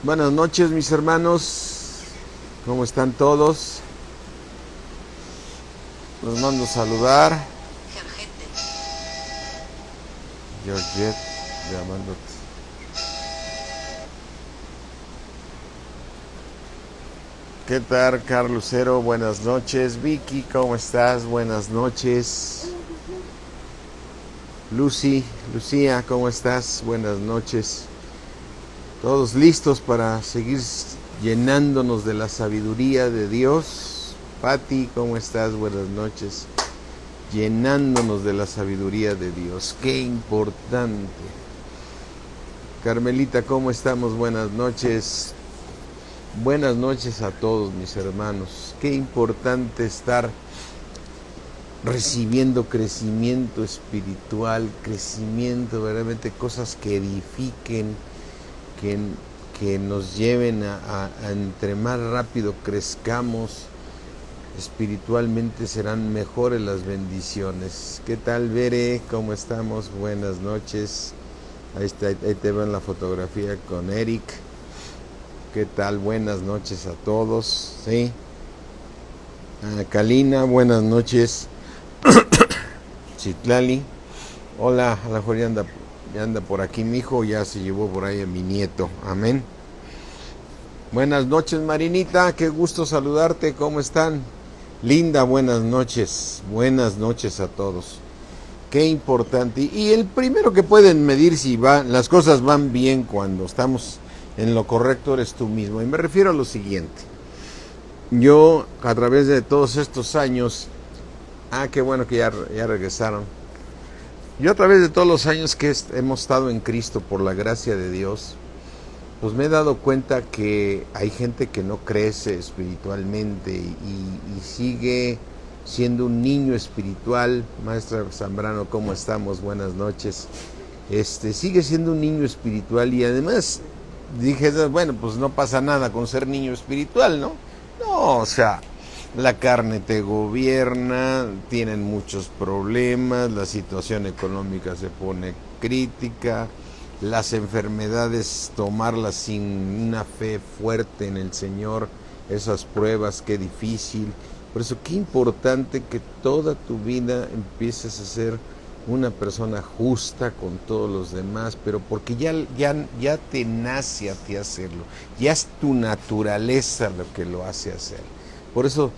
Buenas noches, mis hermanos. ¿Cómo están todos? Los mando a saludar. Georgette, llamándote. ¿Qué tal, Carlos Lucero? Buenas noches. Vicky, ¿cómo estás? Buenas noches. Lucía, ¿cómo estás? Buenas noches. Todos listos para seguir llenándonos de la sabiduría de Dios. Patti, ¿cómo estás? Buenas noches. Llenándonos de la sabiduría de Dios. Qué importante. Carmelita, ¿cómo estamos? Buenas noches. Buenas noches a todos mis hermanos. Qué importante estar recibiendo crecimiento espiritual, crecimiento, verdaderamente cosas que edifiquen, que nos lleven a entre más rápido crezcamos espiritualmente serán mejores las bendiciones. ¿Qué tal, Bere? ¿Cómo estamos? Buenas noches. Ahí te veo en la fotografía con Eric. ¿Qué tal? Buenas noches a todos. ¿Sí? Kalina, buenas noches. Citlali. Hola, a lo mejor ya anda por aquí mi hijo, ya se llevó por ahí a mi nieto. Amén. Buenas noches, Marinita, qué gusto saludarte, ¿cómo están? Linda, buenas noches a todos. Qué importante. Y el primero que pueden medir si las cosas van bien cuando estamos en lo correcto eres tú mismo. Y me refiero a lo siguiente. Yo, a través de todos estos años, qué bueno que ya regresaron. Yo a través de todos los años que hemos estado en Cristo por la gracia de Dios, pues me he dado cuenta que hay gente que no crece espiritualmente y sigue siendo un niño espiritual. Maestra Zambrano, ¿cómo estamos? Buenas noches. Sigue siendo un niño espiritual y además dije, bueno, pues no pasa nada con ser niño espiritual, ¿no? No, o sea, la carne te gobierna, tienen muchos problemas, la situación económica se pone crítica, las enfermedades, tomarlas sin una fe fuerte en el Señor, esas pruebas, qué difícil. Por eso qué importante que toda tu vida empieces a ser una persona justa con todos los demás, pero porque ya te nace a ti hacerlo, ya es tu naturaleza lo que lo hace hacer. Por eso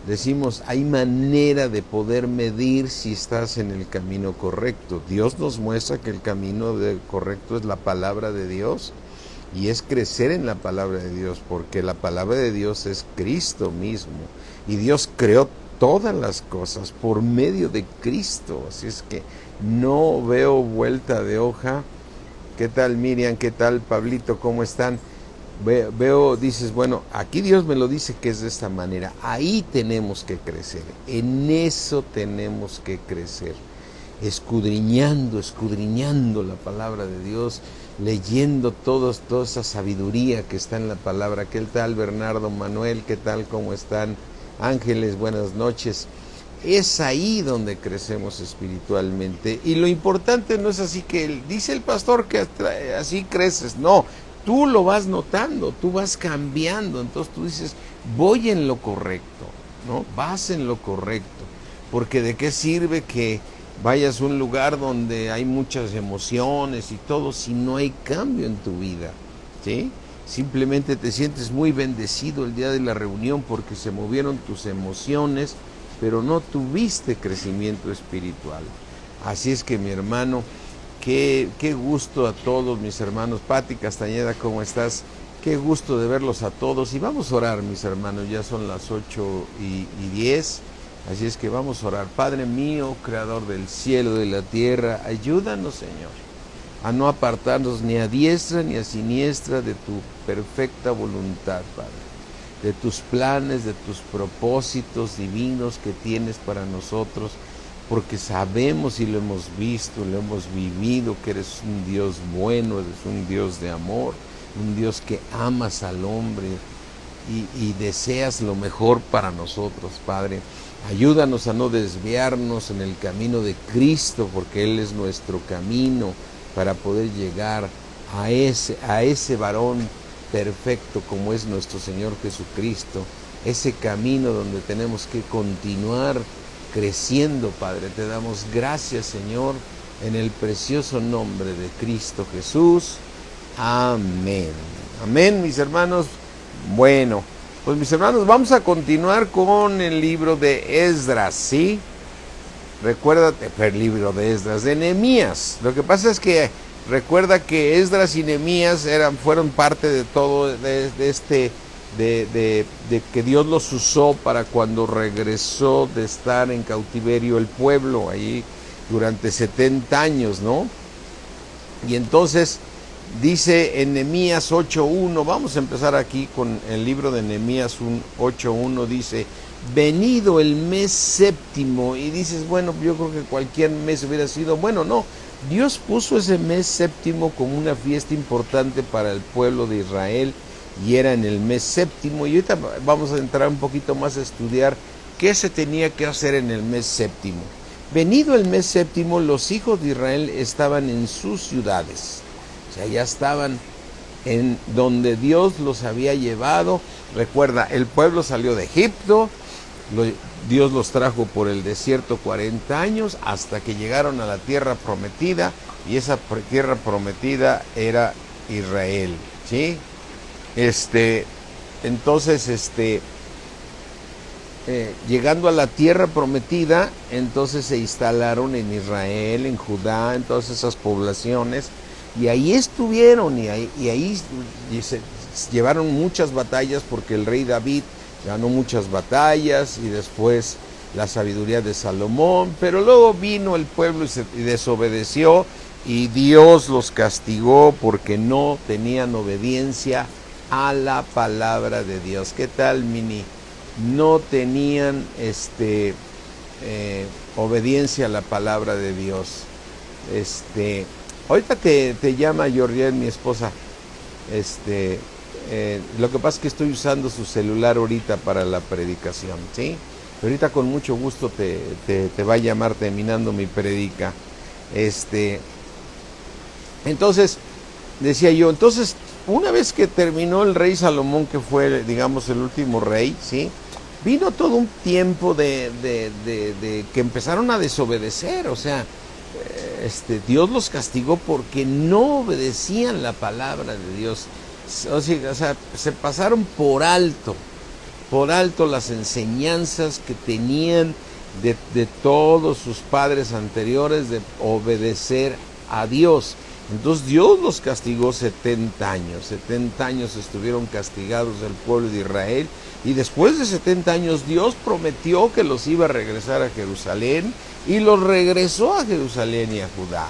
decimos, hay manera de poder medir si estás en el camino correcto. Dios nos muestra que el camino correcto es la palabra de Dios y es crecer en la palabra de Dios, porque la palabra de Dios es Cristo mismo y Dios creó todas las cosas por medio de Cristo. Así es que no veo vuelta de hoja. ¿Qué tal, Miriam? ¿Qué tal, Pablito? ¿Cómo están? Veo, dices, bueno, aquí Dios me lo dice que es de esta manera. Ahí tenemos que crecer. En eso tenemos que crecer. Escudriñando la palabra de Dios, leyendo toda esa sabiduría que está en la palabra. ¿Qué tal, Bernardo, Manuel? ¿Qué tal? ¿Cómo están? Ángeles, buenas noches. Es ahí donde crecemos espiritualmente. Y lo importante no es así que dice el pastor que así creces. No, tú lo vas notando, tú vas cambiando. Entonces tú dices, voy en lo correcto, ¿no? Vas en lo correcto. Porque de qué sirve que vayas a un lugar donde hay muchas emociones y todo si no hay cambio en tu vida, ¿sí? Simplemente te sientes muy bendecido el día de la reunión porque se movieron tus emociones, pero no tuviste crecimiento espiritual. Así es que, mi hermano, qué gusto a todos mis hermanos. Pati Castañeda, ¿cómo estás? Qué gusto de verlos a todos. Y vamos a orar, mis hermanos, ya son las 8:10. Así es que vamos a orar. Padre mío, creador del cielo y de la tierra, ayúdanos, Señor, a no apartarnos ni a diestra ni a siniestra de tu perfecta voluntad, Padre, de tus planes, de tus propósitos divinos que tienes para nosotros, porque sabemos y lo hemos visto, lo hemos vivido, que eres un Dios bueno, eres un Dios de amor, un Dios que amas al hombre y deseas lo mejor para nosotros, Padre. Ayúdanos a no desviarnos en el camino de Cristo, porque Él es nuestro camino para poder llegar a ese varón perfecto como es nuestro Señor Jesucristo, ese camino donde tenemos que continuar creciendo, Padre. Te damos gracias, Señor, en el precioso nombre de Cristo Jesús. Amén. Amén, mis hermanos. Bueno, pues mis hermanos, vamos a continuar con el libro de Esdras, ¿sí? Recuérdate, el libro de Esdras, de Nehemías. Lo que pasa es que recuerda que Esdras y Nehemías fueron parte de todo, de que Dios los usó para cuando regresó de estar en cautiverio el pueblo, ahí durante 70 años, ¿no? Y entonces dice en Nehemías 8.1, vamos a empezar aquí con el libro de Nehemías 8.1, dice: venido el mes séptimo. Y dices, bueno, yo creo que cualquier mes hubiera sido bueno. No, Dios puso ese mes séptimo como una fiesta importante para el pueblo de Israel, y era en el mes séptimo. Y ahorita vamos a entrar un poquito más a estudiar qué se tenía que hacer en el mes séptimo. Venido el mes séptimo, los hijos de Israel estaban en sus ciudades, o sea, ya estaban en donde Dios los había llevado. Recuerda, el pueblo salió de Egipto, Dios los trajo por el desierto 40 años hasta que llegaron a la tierra prometida, y esa tierra prometida era Israel, ¿sí? Entonces, llegando a la tierra prometida, entonces se instalaron en Israel, en Judá, en todas esas poblaciones, y ahí estuvieron, y ahí se llevaron muchas batallas, porque el rey David ganó muchas batallas, y después la sabiduría de Salomón, pero luego vino el pueblo y desobedeció, y Dios los castigó porque no tenían obediencia a la palabra de Dios. ¿Qué tal, Mini? No tenían obediencia a la palabra de Dios. Ahorita te llama Georgian, mi esposa. Lo que pasa es que estoy usando su celular ahorita para la predicación, ¿sí? Ahorita con mucho gusto te va a llamar terminando mi predica. Entonces, decía yo, una vez que terminó el rey Salomón, que fue, digamos, el último rey, ¿sí? Vino todo un tiempo de que empezaron a desobedecer, o sea, Dios los castigó porque no obedecían la palabra de Dios. O sea, se pasaron por alto las enseñanzas que tenían de todos sus padres anteriores de obedecer a Dios. Entonces Dios los castigó 70 años. 70 años estuvieron castigados el pueblo de Israel, y después de 70 años Dios prometió que los iba a regresar a Jerusalén, y los regresó a Jerusalén y a Judá.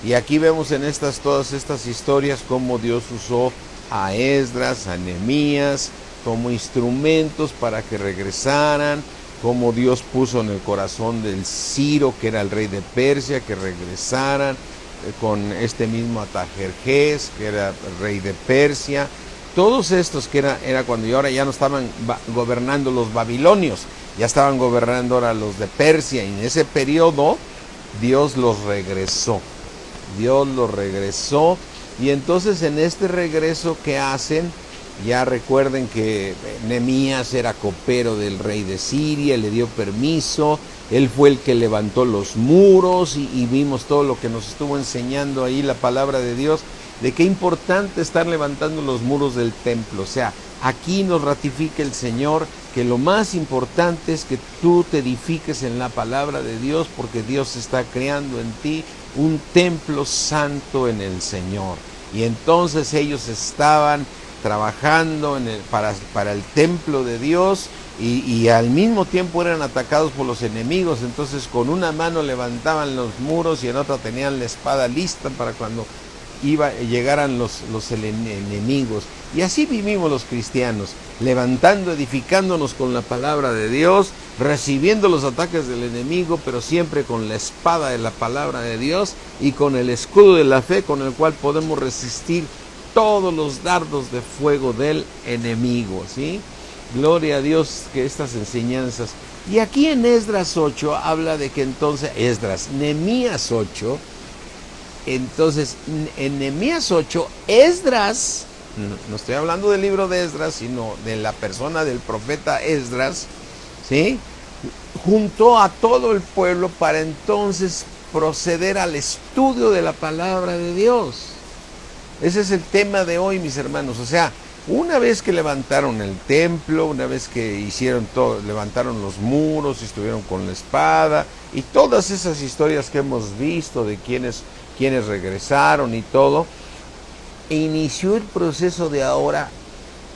Y aquí vemos en todas estas historias cómo Dios usó a Esdras, a Nehemías como instrumentos para que regresaran, cómo Dios puso en el corazón del Ciro, que era el rey de Persia, que regresaran, con este mismo Artajerjes, que era el rey de Persia. Todos estos que era cuando ahora ya no estaban gobernando los babilonios, ya estaban gobernando ahora los de Persia, y en ese periodo Dios los regresó. Y entonces en este regreso que hacen, ya recuerden que Nehemías era copero del rey de Siria, le dio permiso, él fue el que levantó los muros, y vimos todo lo que nos estuvo enseñando ahí la palabra de Dios, de qué importante estar levantando los muros del templo. O sea, aquí nos ratifica el Señor que lo más importante es que tú te edifiques en la palabra de Dios, porque Dios está creando en ti un templo santo en el Señor. Y entonces ellos estaban trabajando para el templo de Dios, y al mismo tiempo eran atacados por los enemigos. Entonces con una mano levantaban los muros, y en otra tenían la espada lista para cuando llegaran los enemigos. Y así vivimos los cristianos, levantando, edificándonos con la palabra de Dios, recibiendo los ataques del enemigo, pero siempre con la espada de la palabra de Dios y con el escudo de la fe, con el cual podemos resistir todos los dardos de fuego del enemigo, ¿sí? Gloria a Dios, que estas enseñanzas. Y aquí en Esdras 8 habla de que entonces, Nehemías 8, entonces en Nehemías 8, Esdras no estoy hablando del libro de Esdras, sino de la persona del profeta Esdras, ¿sí? Juntó a todo el pueblo para entonces proceder al estudio de la palabra de Dios. Ese es el tema de hoy, mis hermanos. O sea, una vez que levantaron el templo, una vez que hicieron todo, levantaron los muros, estuvieron con la espada y todas esas historias que hemos visto de quienes regresaron y todo, inició el proceso de ahora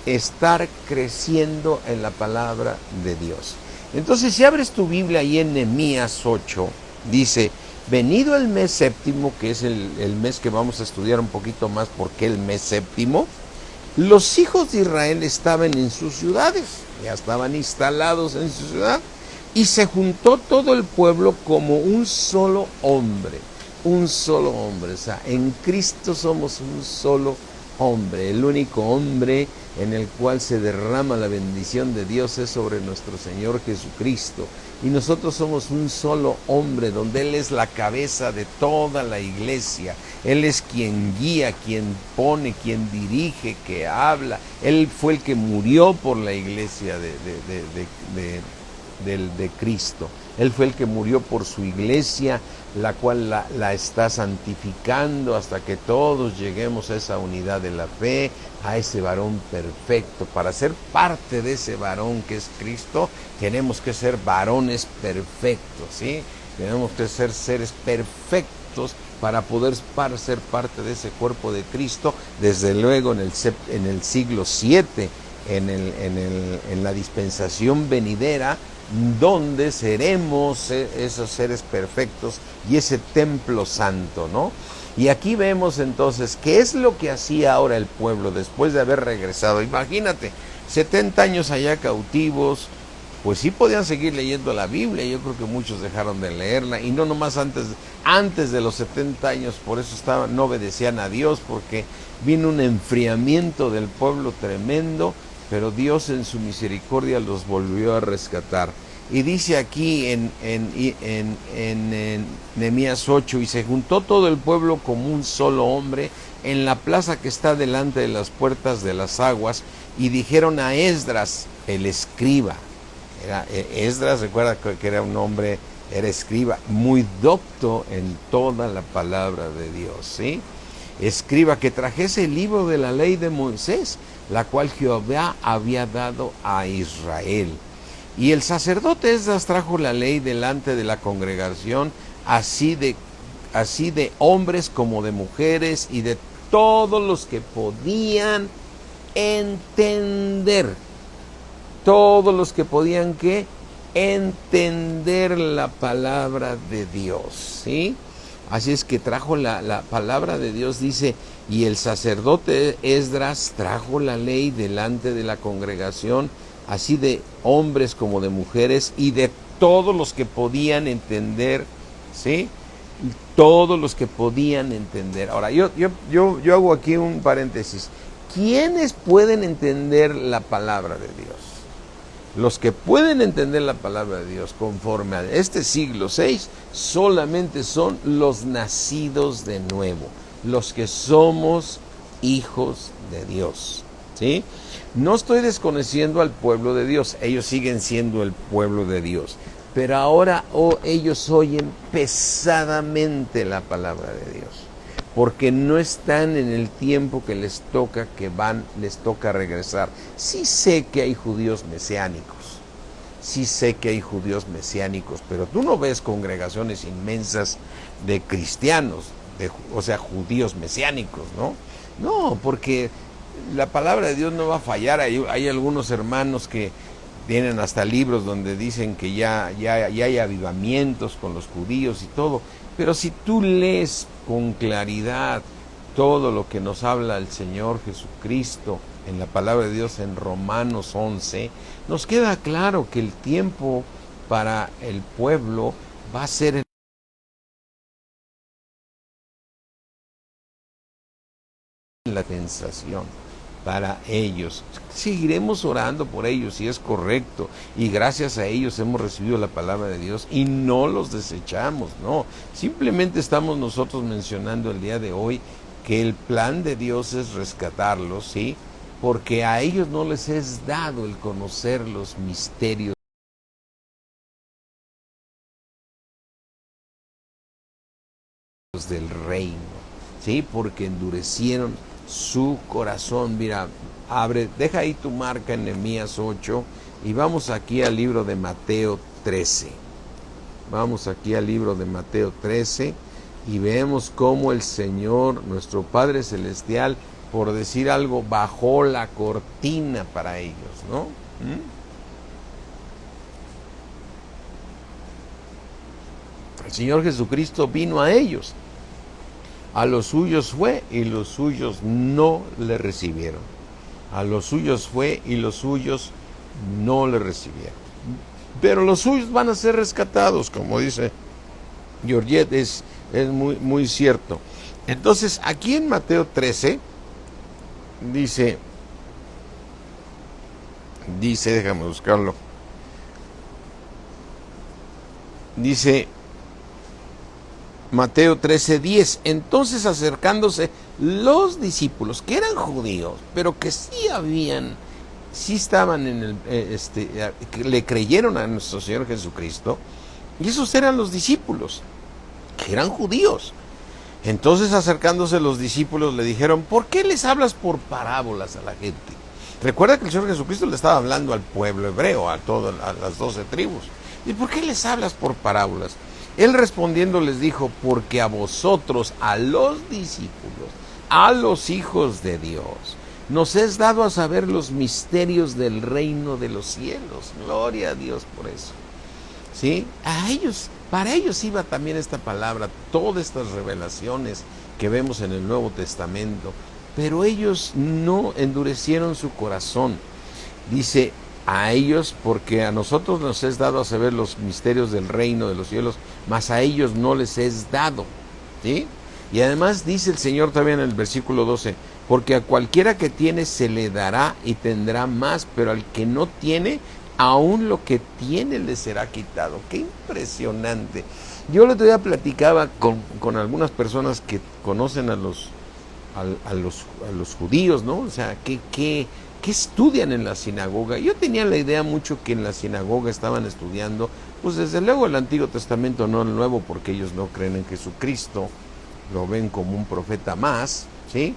estar creciendo en la palabra de Dios. Entonces, si abres tu Biblia ahí en Nehemías 8, dice: venido el mes séptimo, que es el mes que vamos a estudiar un poquito más, porque el mes séptimo, los hijos de Israel estaban en sus ciudades, ya estaban instalados en su ciudad, y se juntó todo el pueblo como un solo hombre. Un solo hombre, o sea, en Cristo somos un solo hombre. El único hombre en el cual se derrama la bendición de Dios es sobre nuestro Señor Jesucristo. Y nosotros somos un solo hombre, donde Él es la cabeza de toda la iglesia. Él es quien guía, quien pone, quien dirige, que habla. Él fue el que murió por la iglesia de Cristo. Él fue el que murió por su iglesia, la cual la está santificando hasta que todos lleguemos a esa unidad de la fe, a ese varón perfecto. Para ser parte de ese varón que es Cristo, tenemos que ser varones perfectos, ¿sí? Tenemos que ser seres perfectos para poder ser parte de ese cuerpo de Cristo, desde luego en el siglo 7, en la dispensación venidera, donde seremos esos seres perfectos y ese templo santo, ¿no? Y aquí vemos entonces qué es lo que hacía ahora el pueblo después de haber regresado. Imagínate, 70 años allá cautivos, pues sí podían seguir leyendo la Biblia. Yo creo que muchos dejaron de leerla, y no nomás antes de los 70 años, por eso no obedecían a Dios, porque vino un enfriamiento del pueblo tremendo, pero Dios en su misericordia los volvió a rescatar. Y dice aquí en Nehemías 8, y se juntó todo el pueblo como un solo hombre en la plaza que está delante de las puertas de las aguas, y dijeron a Esdras, el escriba. Esdras, recuerda que era un hombre, era escriba, muy docto en toda la palabra de Dios, ¿sí? Escriba, que trajese el libro de la ley de Moisés, la cual Jehová había dado a Israel. Y el sacerdote Esdras trajo la ley delante de la congregación, así de hombres como de mujeres, y de todos los que podían entender. Todos los que podían, ¿qué? Entender la palabra de Dios, ¿sí? Así es que trajo la palabra de Dios, dice, y el sacerdote Esdras trajo la ley delante de la congregación, así de hombres como de mujeres, y de todos los que podían entender, ¿sí? Todos los que podían entender. Ahora, yo hago aquí un paréntesis. ¿Quiénes pueden entender la palabra de Dios? Los que pueden entender la palabra de Dios conforme a este siglo 6 solamente son los nacidos de nuevo, los que somos hijos de Dios, ¿sí? No estoy desconociendo al pueblo de Dios, ellos siguen siendo el pueblo de Dios, pero ahora ellos oyen pesadamente la palabra de Dios, porque no están en el tiempo que les toca regresar. Sí sé que hay judíos mesiánicos, pero tú no ves congregaciones inmensas de cristianos, o sea, judíos mesiánicos, ¿no? No, porque la palabra de Dios no va a fallar. Hay algunos hermanos que tienen hasta libros donde dicen que ya hay avivamientos con los judíos y todo, pero si tú lees con claridad todo lo que nos habla el Señor Jesucristo en la palabra de Dios en Romanos 11, nos queda claro que el tiempo para el pueblo va a ser la sensación para ellos. Seguiremos orando por ellos, si es correcto, y gracias a ellos hemos recibido la palabra de Dios y no los desechamos, no. Simplemente estamos nosotros mencionando el día de hoy que el plan de Dios es rescatarlos, ¿sí? Porque a ellos no les es dado el conocer los misterios del reino, ¿sí? Porque endurecieron su corazón. Mira, deja ahí tu marca en Nehemías 8 y vamos aquí al libro de Mateo 13. Vamos aquí al libro de Mateo 13 y vemos cómo el Señor, nuestro Padre Celestial, por decir algo, bajó la cortina para ellos, ¿no? El Señor Jesucristo vino a ellos. A los suyos fue y los suyos no le recibieron. A los suyos fue y los suyos no le recibieron. Pero los suyos van a ser rescatados, como dice Georgette, es muy, muy cierto. Entonces, aquí en Mateo 13, dice, déjame buscarlo, dice Mateo 13:10, entonces acercándose los discípulos, que eran judíos, pero que sí estaban en que le creyeron a nuestro Señor Jesucristo, y esos eran los discípulos, que eran judíos. Entonces acercándose los discípulos le dijeron, ¿por qué les hablas por parábolas a la gente? Recuerda que el Señor Jesucristo le estaba hablando al pueblo hebreo, a las 12 tribus. ¿Y por qué les hablas por parábolas? Él respondiendo les dijo, porque a vosotros, a los discípulos, a los hijos de Dios, nos es dado a saber los misterios del reino de los cielos. Gloria a Dios por eso. ¿Sí? Para ellos iba también esta palabra, todas estas revelaciones que vemos en el Nuevo Testamento, pero ellos no endurecieron su corazón. Dice, a ellos, porque a nosotros nos es dado a saber los misterios del reino de los cielos, mas a ellos no les es dado. ¿Sí? Y además dice el Señor también en el versículo 12, porque a cualquiera que tiene se le dará y tendrá más, pero al que no tiene, aún lo que tiene le será quitado. ¡Qué impresionante! Yo el otro día platicaba con algunas personas que conocen a los judíos, ¿no? O sea, ¿qué estudian en la sinagoga? Yo tenía la idea mucho que en la sinagoga estaban estudiando, pues desde luego el Antiguo Testamento, no el Nuevo, porque ellos no creen en Jesucristo, lo ven como un profeta más, ¿sí?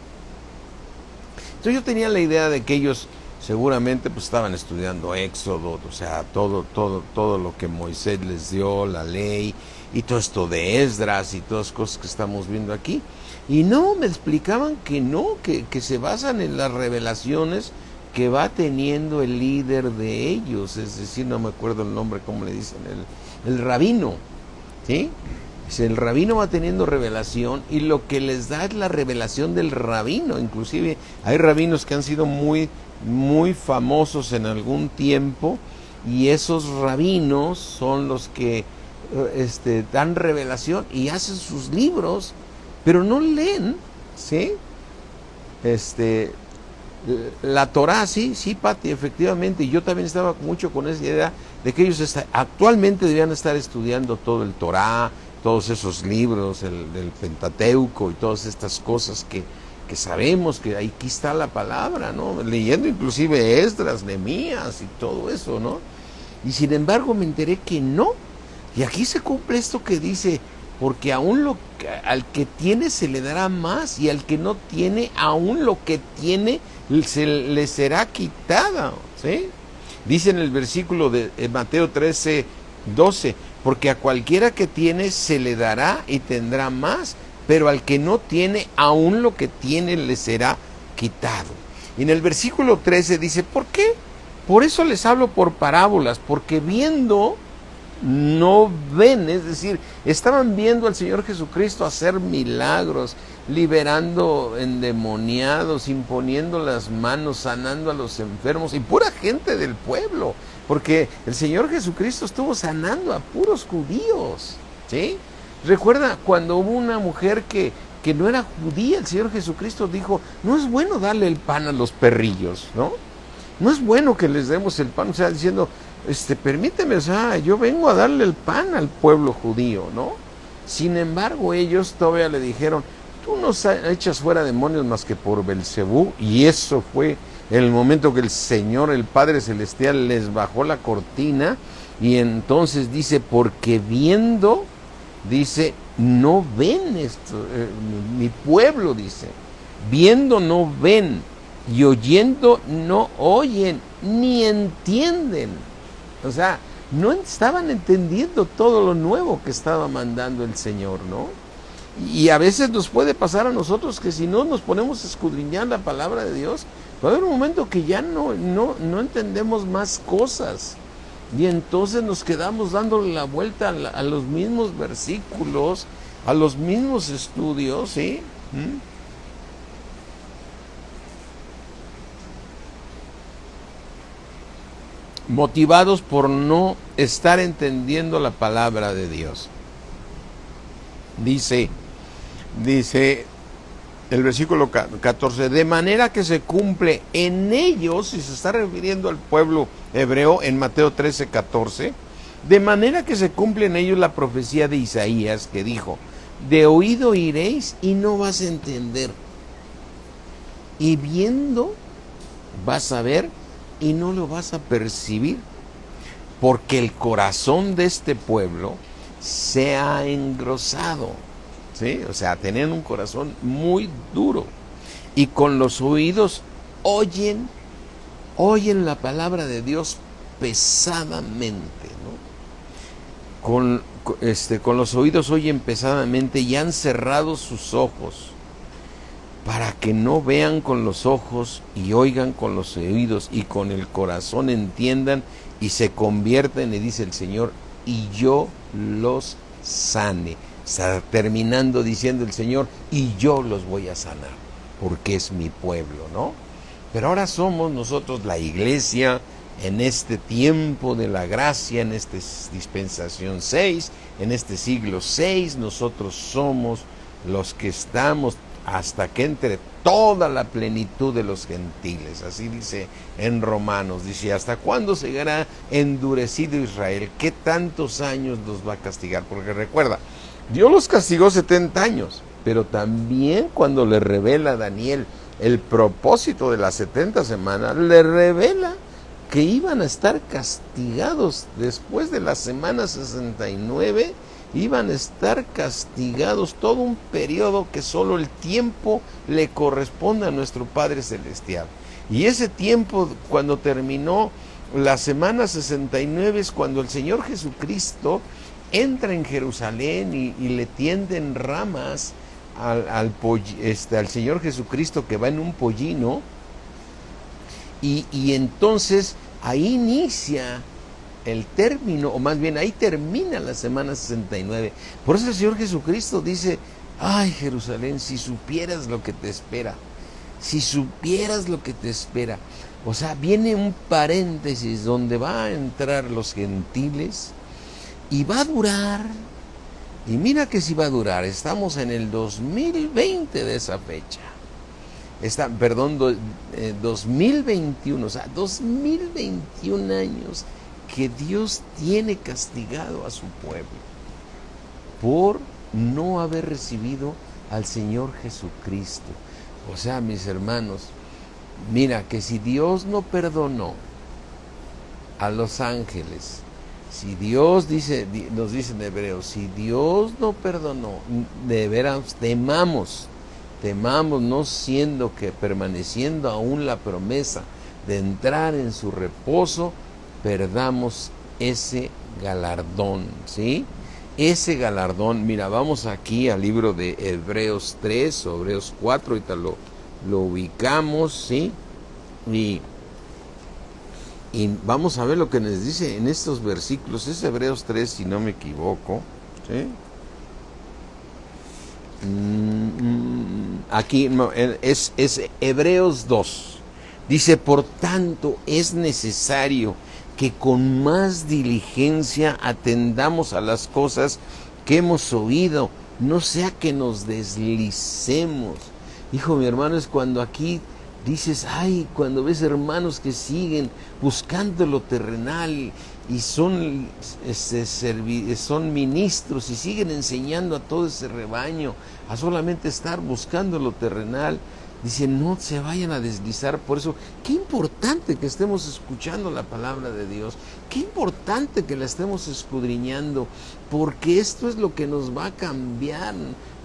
Entonces yo tenía la idea de que ellos seguramente pues estaban estudiando Éxodo, o sea, todo lo que Moisés les dio, la ley, y todo esto de Esdras y todas las cosas que estamos viendo aquí. Y no, me explicaban que no, que se basan en las revelaciones que va teniendo el líder de ellos, es decir, no me acuerdo el nombre, cómo le dicen, el rabino, ¿sí? El rabino va teniendo revelación y lo que les da es la revelación del rabino. Inclusive hay rabinos que han sido muy, muy famosos en algún tiempo y esos rabinos son los que dan revelación y hacen sus libros, pero no leen, ¿sí? La Torá, sí, Pati, efectivamente, y yo también estaba mucho con esa idea de que ellos actualmente debían estar estudiando todo el Torá, todos esos libros, del Pentateuco y todas estas cosas que sabemos que aquí está la palabra, ¿no? Leyendo inclusive Esdras, Nehemías y todo eso, ¿no? Y sin embargo me enteré que no. Y aquí se cumple esto que dice, porque aún al que tiene se le dará más, y al que no tiene, aún lo que tiene le será quitada, ¿sí? Dice en el versículo de Mateo 13:12, porque a cualquiera que tiene se le dará y tendrá más, pero al que no tiene, aún lo que tiene le será quitado. Y en el versículo 13 dice, ¿por qué? Por eso les hablo por parábolas, porque viendo no ven, es decir, estaban viendo al Señor Jesucristo hacer milagros, liberando endemoniados, imponiendo las manos, sanando a los enfermos, y pura gente del pueblo, porque el Señor Jesucristo estuvo sanando a puros judíos, ¿sí? Recuerda cuando hubo una mujer que no era judía, el Señor Jesucristo dijo, no es bueno darle el pan a los perrillos, ¿no? No es bueno que les demos el pan, o sea, diciendo, permíteme, o sea, yo vengo a darle el pan al pueblo judío, ¿no? Sin embargo, ellos todavía le dijeron, tú no echas fuera demonios más que por Belcebú. Y eso fue el momento que el Señor, el Padre Celestial, les bajó la cortina. Y entonces dice, porque viendo, dice, no ven esto, mi pueblo, dice, viendo no ven, y oyendo no oyen, ni entienden. O sea, no estaban entendiendo todo lo nuevo que estaba mandando el Señor, ¿no? Y a veces nos puede pasar a nosotros que si no nos ponemos a escudriñar la palabra de Dios, va a haber un momento que ya no entendemos más cosas. Y entonces nos quedamos dándole la vuelta a los mismos versículos, a los mismos estudios, ¿sí? Motivados por no estar entendiendo la palabra de Dios. Dice el versículo 14, de manera que se cumple en ellos, y se está refiriendo al pueblo hebreo en Mateo 13, 14, de manera que se cumple en ellos la profecía de Isaías que dijo, de oído oiréis y no vas a entender, y viendo vas a ver y no lo vas a percibir, porque el corazón de este pueblo se ha engrosado, ¿sí? O sea, tienen un corazón muy duro, y con los oídos oyen la palabra de Dios pesadamente, ¿no? Con los oídos oyen pesadamente y han cerrado sus ojos, para que no vean con los ojos y oigan con los oídos y con el corazón entiendan y se convierten, y dice el Señor, y yo los sane. Está terminando diciendo el Señor, y yo los voy a sanar, porque es mi pueblo, ¿no? Pero ahora somos nosotros la iglesia en este tiempo de la gracia, en esta dispensación 6, en este siglo 6, nosotros somos los que estamos hasta que entre toda la plenitud de los gentiles. Así dice en Romanos, dice, ¿hasta cuándo seguirá endurecido Israel? ¿Qué tantos años los va a castigar? Porque recuerda, Dios los castigó 70 años, pero también cuando le revela a Daniel el propósito de las 70 semanas, le revela que iban a estar castigados después de la semana 69, iban a estar castigados todo un periodo que solo el tiempo le corresponde a nuestro Padre Celestial. Y ese tiempo, cuando terminó la semana 69, es cuando el Señor Jesucristo entra en Jerusalén y le tienden ramas al Señor Jesucristo, que va en un pollino, y entonces ahí inicia el término, o más bien ahí termina la semana 69. Por eso el Señor Jesucristo dice, ay Jerusalén, si supieras lo que te espera, si supieras lo que te espera. O sea, viene un paréntesis donde va a entrar los gentiles y va a durar, y mira que si va a durar, estamos en el 2020 de esa fecha. 2021, o sea, 2021 años que Dios tiene castigado a su pueblo por no haber recibido al Señor Jesucristo. O sea, mis hermanos, mira que si Dios no perdonó a los ángeles, si Dios nos dice en Hebreos, si Dios no perdonó, de veras temamos, no siendo que permaneciendo aún la promesa de entrar en su reposo, perdamos ese galardón, ¿sí? Ese galardón. Mira, vamos aquí al libro de Hebreos 3 o Hebreos 4, ahorita lo ubicamos, ¿sí? Y vamos a ver lo que nos dice en estos versículos. Es Hebreos 3, si no me equivoco, ¿sí? Aquí es Hebreos 2. Dice, por tanto, es necesario que con más diligencia atendamos a las cosas que hemos oído, no sea que nos deslicemos. Hijo, mi hermano, es cuando aquí dices, ay, cuando ves hermanos que siguen buscando lo terrenal, y son ministros y siguen enseñando a todo ese rebaño a solamente estar buscando lo terrenal. Dice, no se vayan a deslizar. Por eso, qué importante que estemos escuchando la palabra de Dios, qué importante que la estemos escudriñando, porque esto es lo que nos va a cambiar.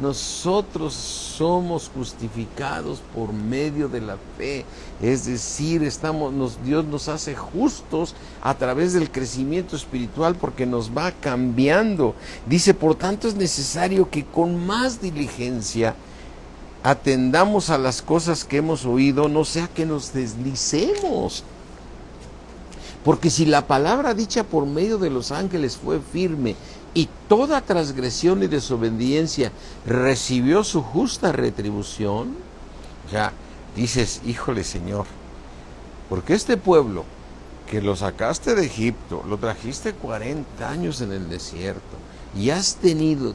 Nosotros somos justificados por medio de la fe, es decir, Dios nos hace justos a través del crecimiento espiritual, porque nos va cambiando. Dice, por tanto es necesario que con más diligencia atendamos a las cosas que hemos oído, no sea que nos deslicemos. Porque si la palabra dicha por medio de los ángeles fue firme, y toda transgresión y desobediencia recibió su justa retribución, ya dices, híjole Señor, porque este pueblo que lo sacaste de Egipto, lo trajiste 40 años en el desierto, y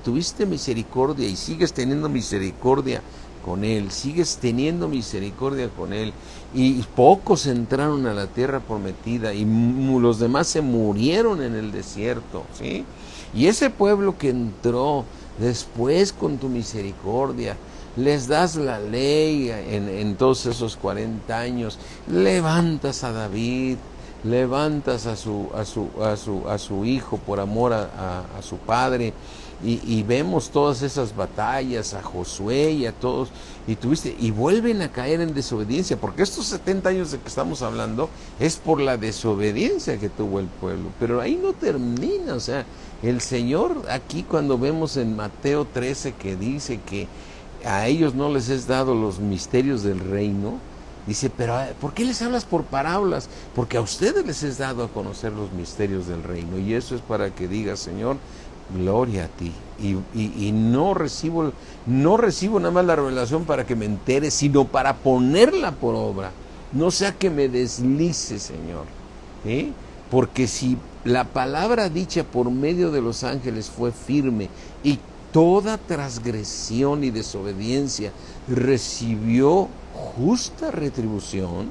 tuviste misericordia y sigues teniendo misericordia con él, sigues teniendo misericordia con él, y pocos entraron a la tierra prometida y los demás se murieron en el desierto, ¿sí? Y ese pueblo que entró después con tu misericordia, les das la ley en todos esos 40 años, levantas a David, levantas a su hijo por amor a su padre, y vemos todas esas batallas, a Josué y a todos, y vuelven a caer en desobediencia, porque estos 70 años de que estamos hablando es por la desobediencia que tuvo el pueblo. Pero ahí no termina, o sea, el Señor aquí, cuando vemos en Mateo 13 que dice que a ellos no les es dado los misterios del reino, dice, pero ¿por qué les hablas por parábolas? Porque a ustedes les es dado a conocer los misterios del reino, y eso es para que digas, Señor, gloria a ti, y no recibo nada más la revelación para que me entere, sino para ponerla por obra, no sea que me deslice, Señor, ¿sí? Porque si la palabra dicha por medio de los ángeles fue firme, y toda transgresión y desobediencia recibió justa retribución,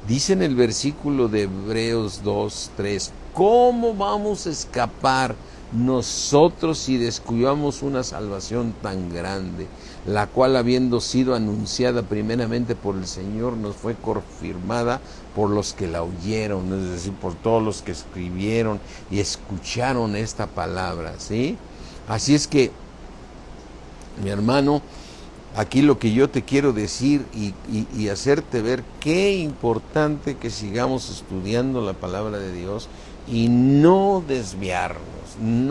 dice en el versículo de Hebreos 2:3, ¿cómo vamos a escapar nosotros si descuidamos una salvación tan grande, la cual, habiendo sido anunciada primeramente por el Señor, nos fue confirmada por los que la oyeron, es decir, por todos los que escribieron y escucharon esta palabra, ¿sí? Así es que, mi hermano, aquí lo que yo te quiero decir y hacerte ver qué importante que sigamos estudiando la palabra de Dios y no desviarnos, mis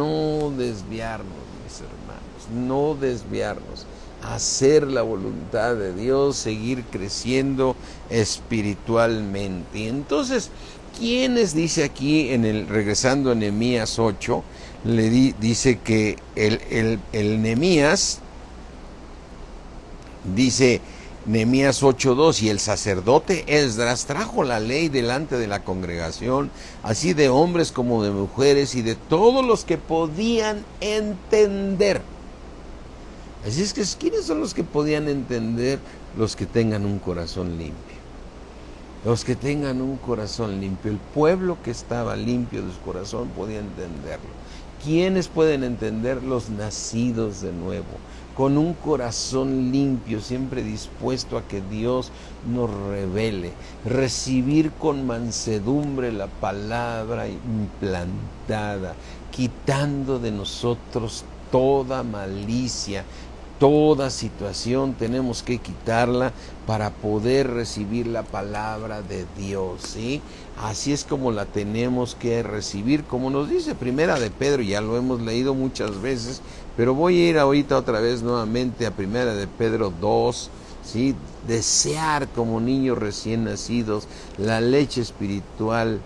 hermanos, no desviarnos, hacer la voluntad de Dios, seguir creciendo espiritualmente. Entonces, ¿quiénes dice aquí, regresando a Nehemías 8, dice que el Nehemías, dice Nehemías 8:2, y el sacerdote Esdras trajo la ley delante de la congregación, así de hombres como de mujeres, y de todos los que podían entender. Así es que, ¿quiénes son los que podían entender? Los que tengan un corazón limpio. Los que tengan un corazón limpio. El pueblo que estaba limpio de su corazón podía entenderlo. ¿Quiénes pueden entender? Los nacidos de nuevo, con un corazón limpio, siempre dispuesto a que Dios nos revele, recibir con mansedumbre la palabra implantada, quitando de nosotros toda malicia, toda situación tenemos que quitarla para poder recibir la palabra de Dios, ¿sí? Así es como la tenemos que recibir, como nos dice Primera de Pedro, ya lo hemos leído muchas veces, pero voy a ir ahorita otra vez nuevamente a Primera de Pedro 2, ¿sí? Desear como niños recién nacidos la leche espiritual,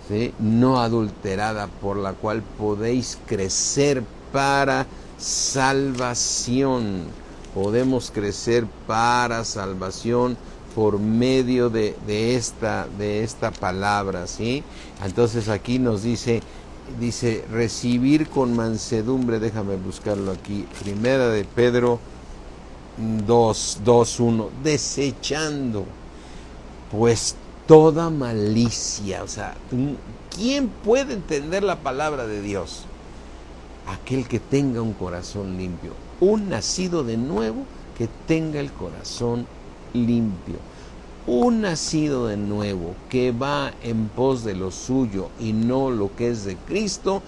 ¿sí? No adulterada, por la cual podéis crecer para salvación. Podemos crecer para salvación por medio de esta palabra, ¿sí? Entonces aquí nos dice recibir con mansedumbre. Déjame buscarlo aquí, Primera de Pedro 2:1, desechando pues toda malicia, o sea, ¿quién puede entender la palabra de Dios? Aquel que tenga un corazón limpio, un nacido de nuevo que tenga el corazón limpio. Un nacido de nuevo que va en pos de lo suyo y no lo que es de Cristo,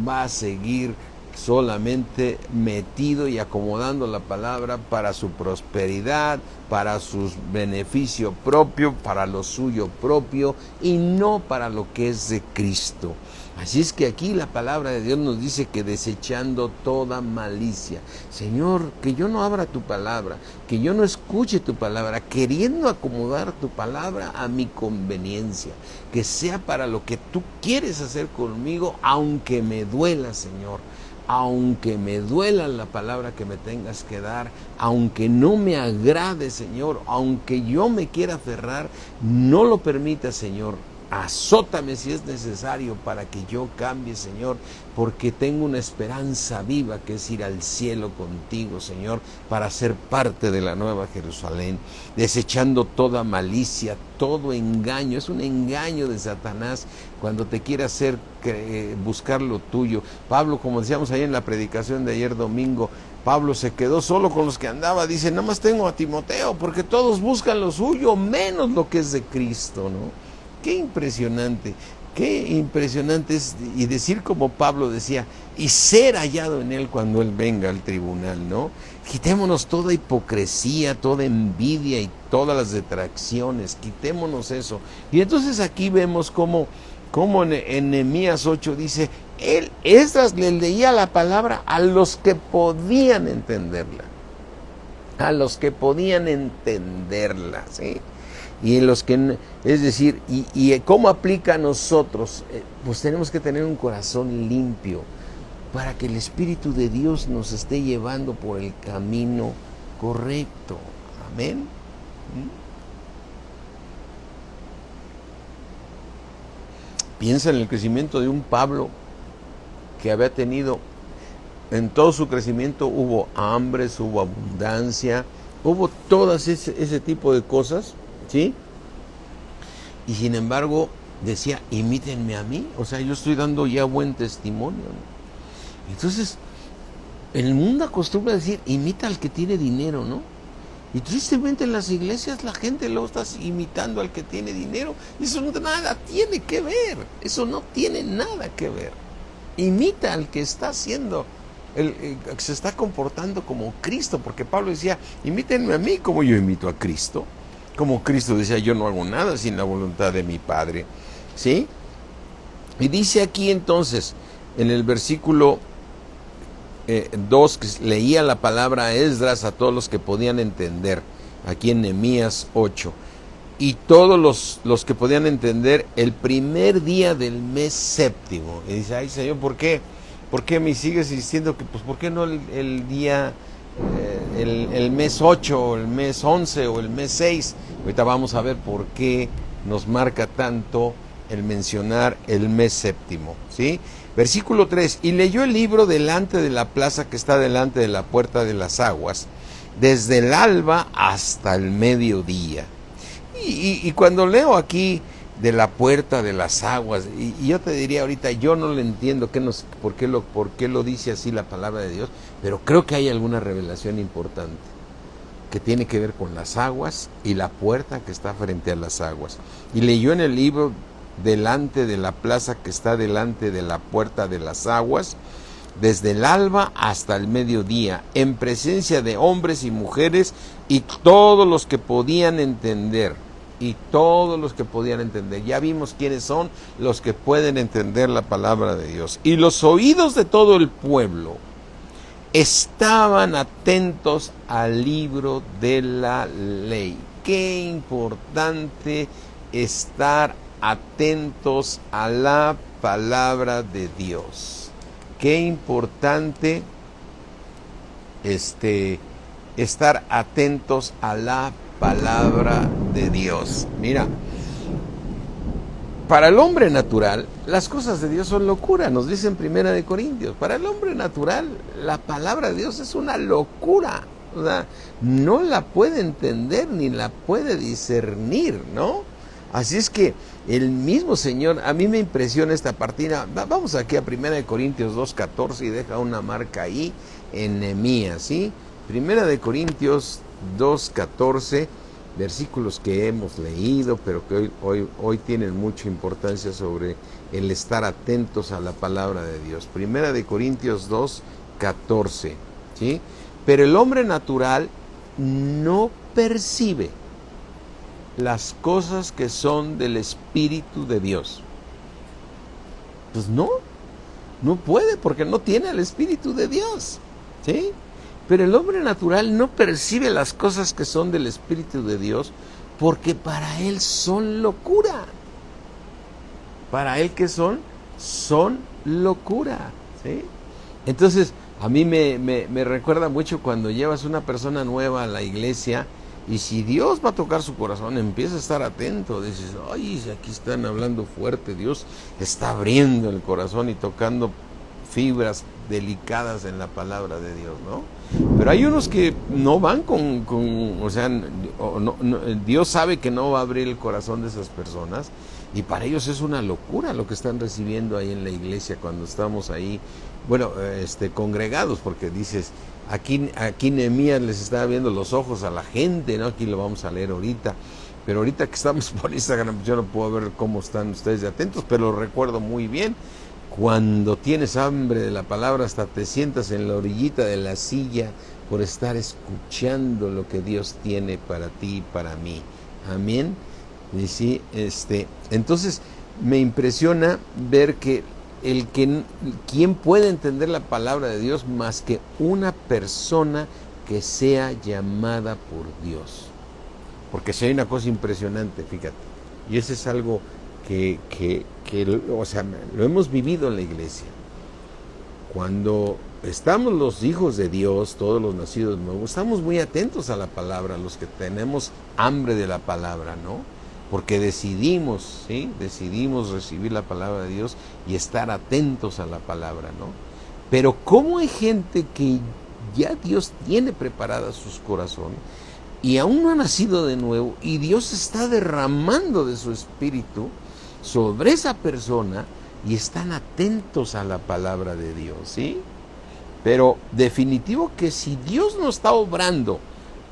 va a seguir solamente metido y acomodando la palabra para su prosperidad, para su beneficio propio, para lo suyo propio y no para lo que es de Cristo. Así es que aquí la palabra de Dios nos dice que desechando toda malicia. Señor, que yo no abra tu palabra, que yo no escuche tu palabra, queriendo acomodar tu palabra a mi conveniencia, que sea para lo que tú quieres hacer conmigo, aunque me duela, Señor. Aunque me duela la palabra que me tengas que dar, aunque no me agrade, Señor, aunque yo me quiera aferrar, no lo permitas, Señor. Azótame si es necesario para que yo cambie, Señor, porque tengo una esperanza viva que es ir al cielo contigo, Señor, para ser parte de la nueva Jerusalén, desechando toda malicia, todo engaño. Es un engaño de Satanás cuando te quiere hacer buscar lo tuyo. Pablo, como decíamos ahí en la predicación de ayer domingo, Pablo se quedó solo con los que andaba. Dice, nada más tengo a Timoteo, porque todos buscan lo suyo, menos lo que es de Cristo, ¿no? Qué impresionante es, y decir como Pablo decía, y ser hallado en él cuando él venga al tribunal, ¿no? Quitémonos toda hipocresía, toda envidia y todas las detracciones, quitémonos eso. Y entonces aquí vemos como en Nehemías 8 dice, Esdras le leía la palabra a los que podían entenderla, ¿sí? Y en los que, es decir, y cómo aplica a nosotros, pues tenemos que tener un corazón limpio para que el Espíritu de Dios nos esté llevando por el camino correcto. Amén. Piensa en el crecimiento de un Pablo que había tenido, en todo su crecimiento hubo hambres, hubo abundancia, hubo todas ese tipo de cosas, ¿sí? Y sin embargo decía, imítenme a mí, o sea, yo estoy dando ya buen testimonio, ¿no? Entonces, el mundo acostumbra a decir, imita al que tiene dinero, ¿no? Y tristemente en las iglesias la gente lo está imitando al que tiene dinero. Eso no tiene que ver, eso no tiene nada que ver. Imita al que está haciendo, se está comportando como Cristo, porque Pablo decía, imítenme a mí como yo imito a Cristo. Como Cristo decía, yo no hago nada sin la voluntad de mi Padre, ¿sí? Y dice aquí entonces, en el versículo 2, que leía la palabra a Esdras a todos los que podían entender, aquí en Nehemías 8, y todos los que podían entender el primer día del mes séptimo. Y dice, ay Señor, ¿por qué me sigues insistiendo que, pues, por qué no el día, el mes 8, o el mes 11, o el mes 6? Ahorita vamos a ver por qué nos marca tanto el mencionar el mes séptimo, ¿sí? Versículo 3, y leyó el libro delante de la plaza que está delante de la puerta de las aguas, desde el alba hasta el mediodía. Y cuando leo aquí de la puerta de las aguas, y yo te diría ahorita, yo no le entiendo por qué lo dice así la palabra de Dios, pero creo que hay alguna revelación importante que tiene que ver con las aguas y la puerta que está frente a las aguas. Y leyó en el libro delante de la plaza que está delante de la puerta de las aguas, desde el alba hasta el mediodía, en presencia de hombres y mujeres y todos los que podían entender. Ya vimos quiénes son los que pueden entender la palabra de Dios. Y los oídos de todo el pueblo estaban atentos al libro de la ley. Qué importante estar atentos a la palabra de Dios. Qué importante estar atentos a la palabra de Dios. Mira, para el hombre natural, las cosas de Dios son locura, nos dice en 1 Corintios. Para el hombre natural, la palabra de Dios es una locura. O sea, no la puede entender ni la puede discernir, ¿no? Así es que el mismo Señor, a mí me impresiona esta partida. Vamos aquí a 1 Corintios 2:14 y deja una marca ahí en Nehemías, ¿sí? 1 Corintios 2:14, versículos que hemos leído, pero que hoy tienen mucha importancia sobre el estar atentos a la palabra de Dios. 1 Corintios 2:14, ¿sí? Pero el hombre natural no percibe las cosas que son del Espíritu de Dios. Pues no puede, porque no tiene el Espíritu de Dios, ¿sí? Pero el hombre natural no percibe las cosas que son del Espíritu de Dios, porque para él son locura. Para él, ¿qué son? Son locura, ¿sí? Entonces, a mí me recuerda mucho cuando llevas una persona nueva a la iglesia, y si Dios va a tocar su corazón, empieza a estar atento. Dices, ay, aquí están hablando fuerte, Dios está abriendo el corazón y tocando fibras delicadas en la palabra de Dios, ¿no? Pero hay unos que no van o sea, Dios sabe que no va a abrir el corazón de esas personas, y para ellos es una locura lo que están recibiendo ahí en la iglesia cuando estamos ahí, bueno, congregados, porque dices, aquí Nehemías les estaba viendo los ojos a la gente, ¿no? Aquí lo vamos a leer ahorita, pero ahorita que estamos por Instagram, yo no puedo ver cómo están ustedes de atentos, pero lo recuerdo muy bien. Cuando tienes hambre de la palabra, hasta te sientas en la orillita de la silla por estar escuchando lo que Dios tiene para ti y para mí. Amén. Y sí, entonces me impresiona ver que ¿quién puede entender la palabra de Dios más que una persona que sea llamada por Dios? Porque si hay una cosa impresionante, fíjate, y eso es algo que o sea, lo hemos vivido en la iglesia. Cuando estamos los hijos de Dios, todos los nacidos nuevos, estamos muy atentos a la palabra, los que tenemos hambre de la palabra, ¿no? Porque decidimos, ¿sí? Decidimos recibir la palabra de Dios y estar atentos a la palabra, ¿no? Pero ¿cómo hay gente que ya Dios tiene preparada sus corazones y aún no ha nacido de nuevo, y Dios está derramando de su espíritu sobre esa persona y están atentos a la palabra de Dios, ¿sí? Pero definitivo que si Dios no está obrando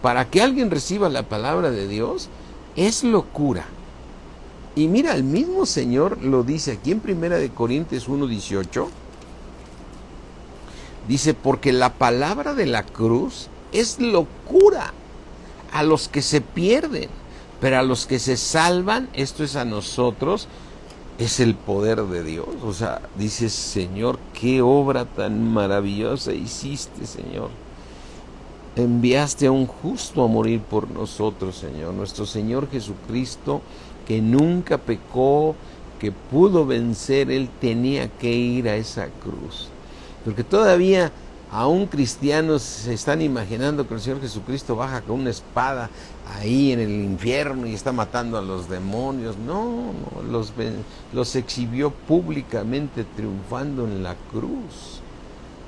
para que alguien reciba la palabra de Dios, es locura. Y mira, el mismo Señor lo dice aquí en 1 Corintios 1:18. Dice, porque la palabra de la cruz es locura a los que se pierden, pero a los que se salvan, esto es a nosotros, es el poder de Dios. O sea, dices, Señor, qué obra tan maravillosa hiciste, Señor. Enviaste a un justo a morir por nosotros, Señor. Nuestro Señor Jesucristo, que nunca pecó, que pudo vencer, Él tenía que ir a esa cruz. Porque todavía aún cristianos se están imaginando que el Señor Jesucristo baja con una espada ahí en el infierno y está matando a los demonios. No, los exhibió públicamente triunfando en la cruz,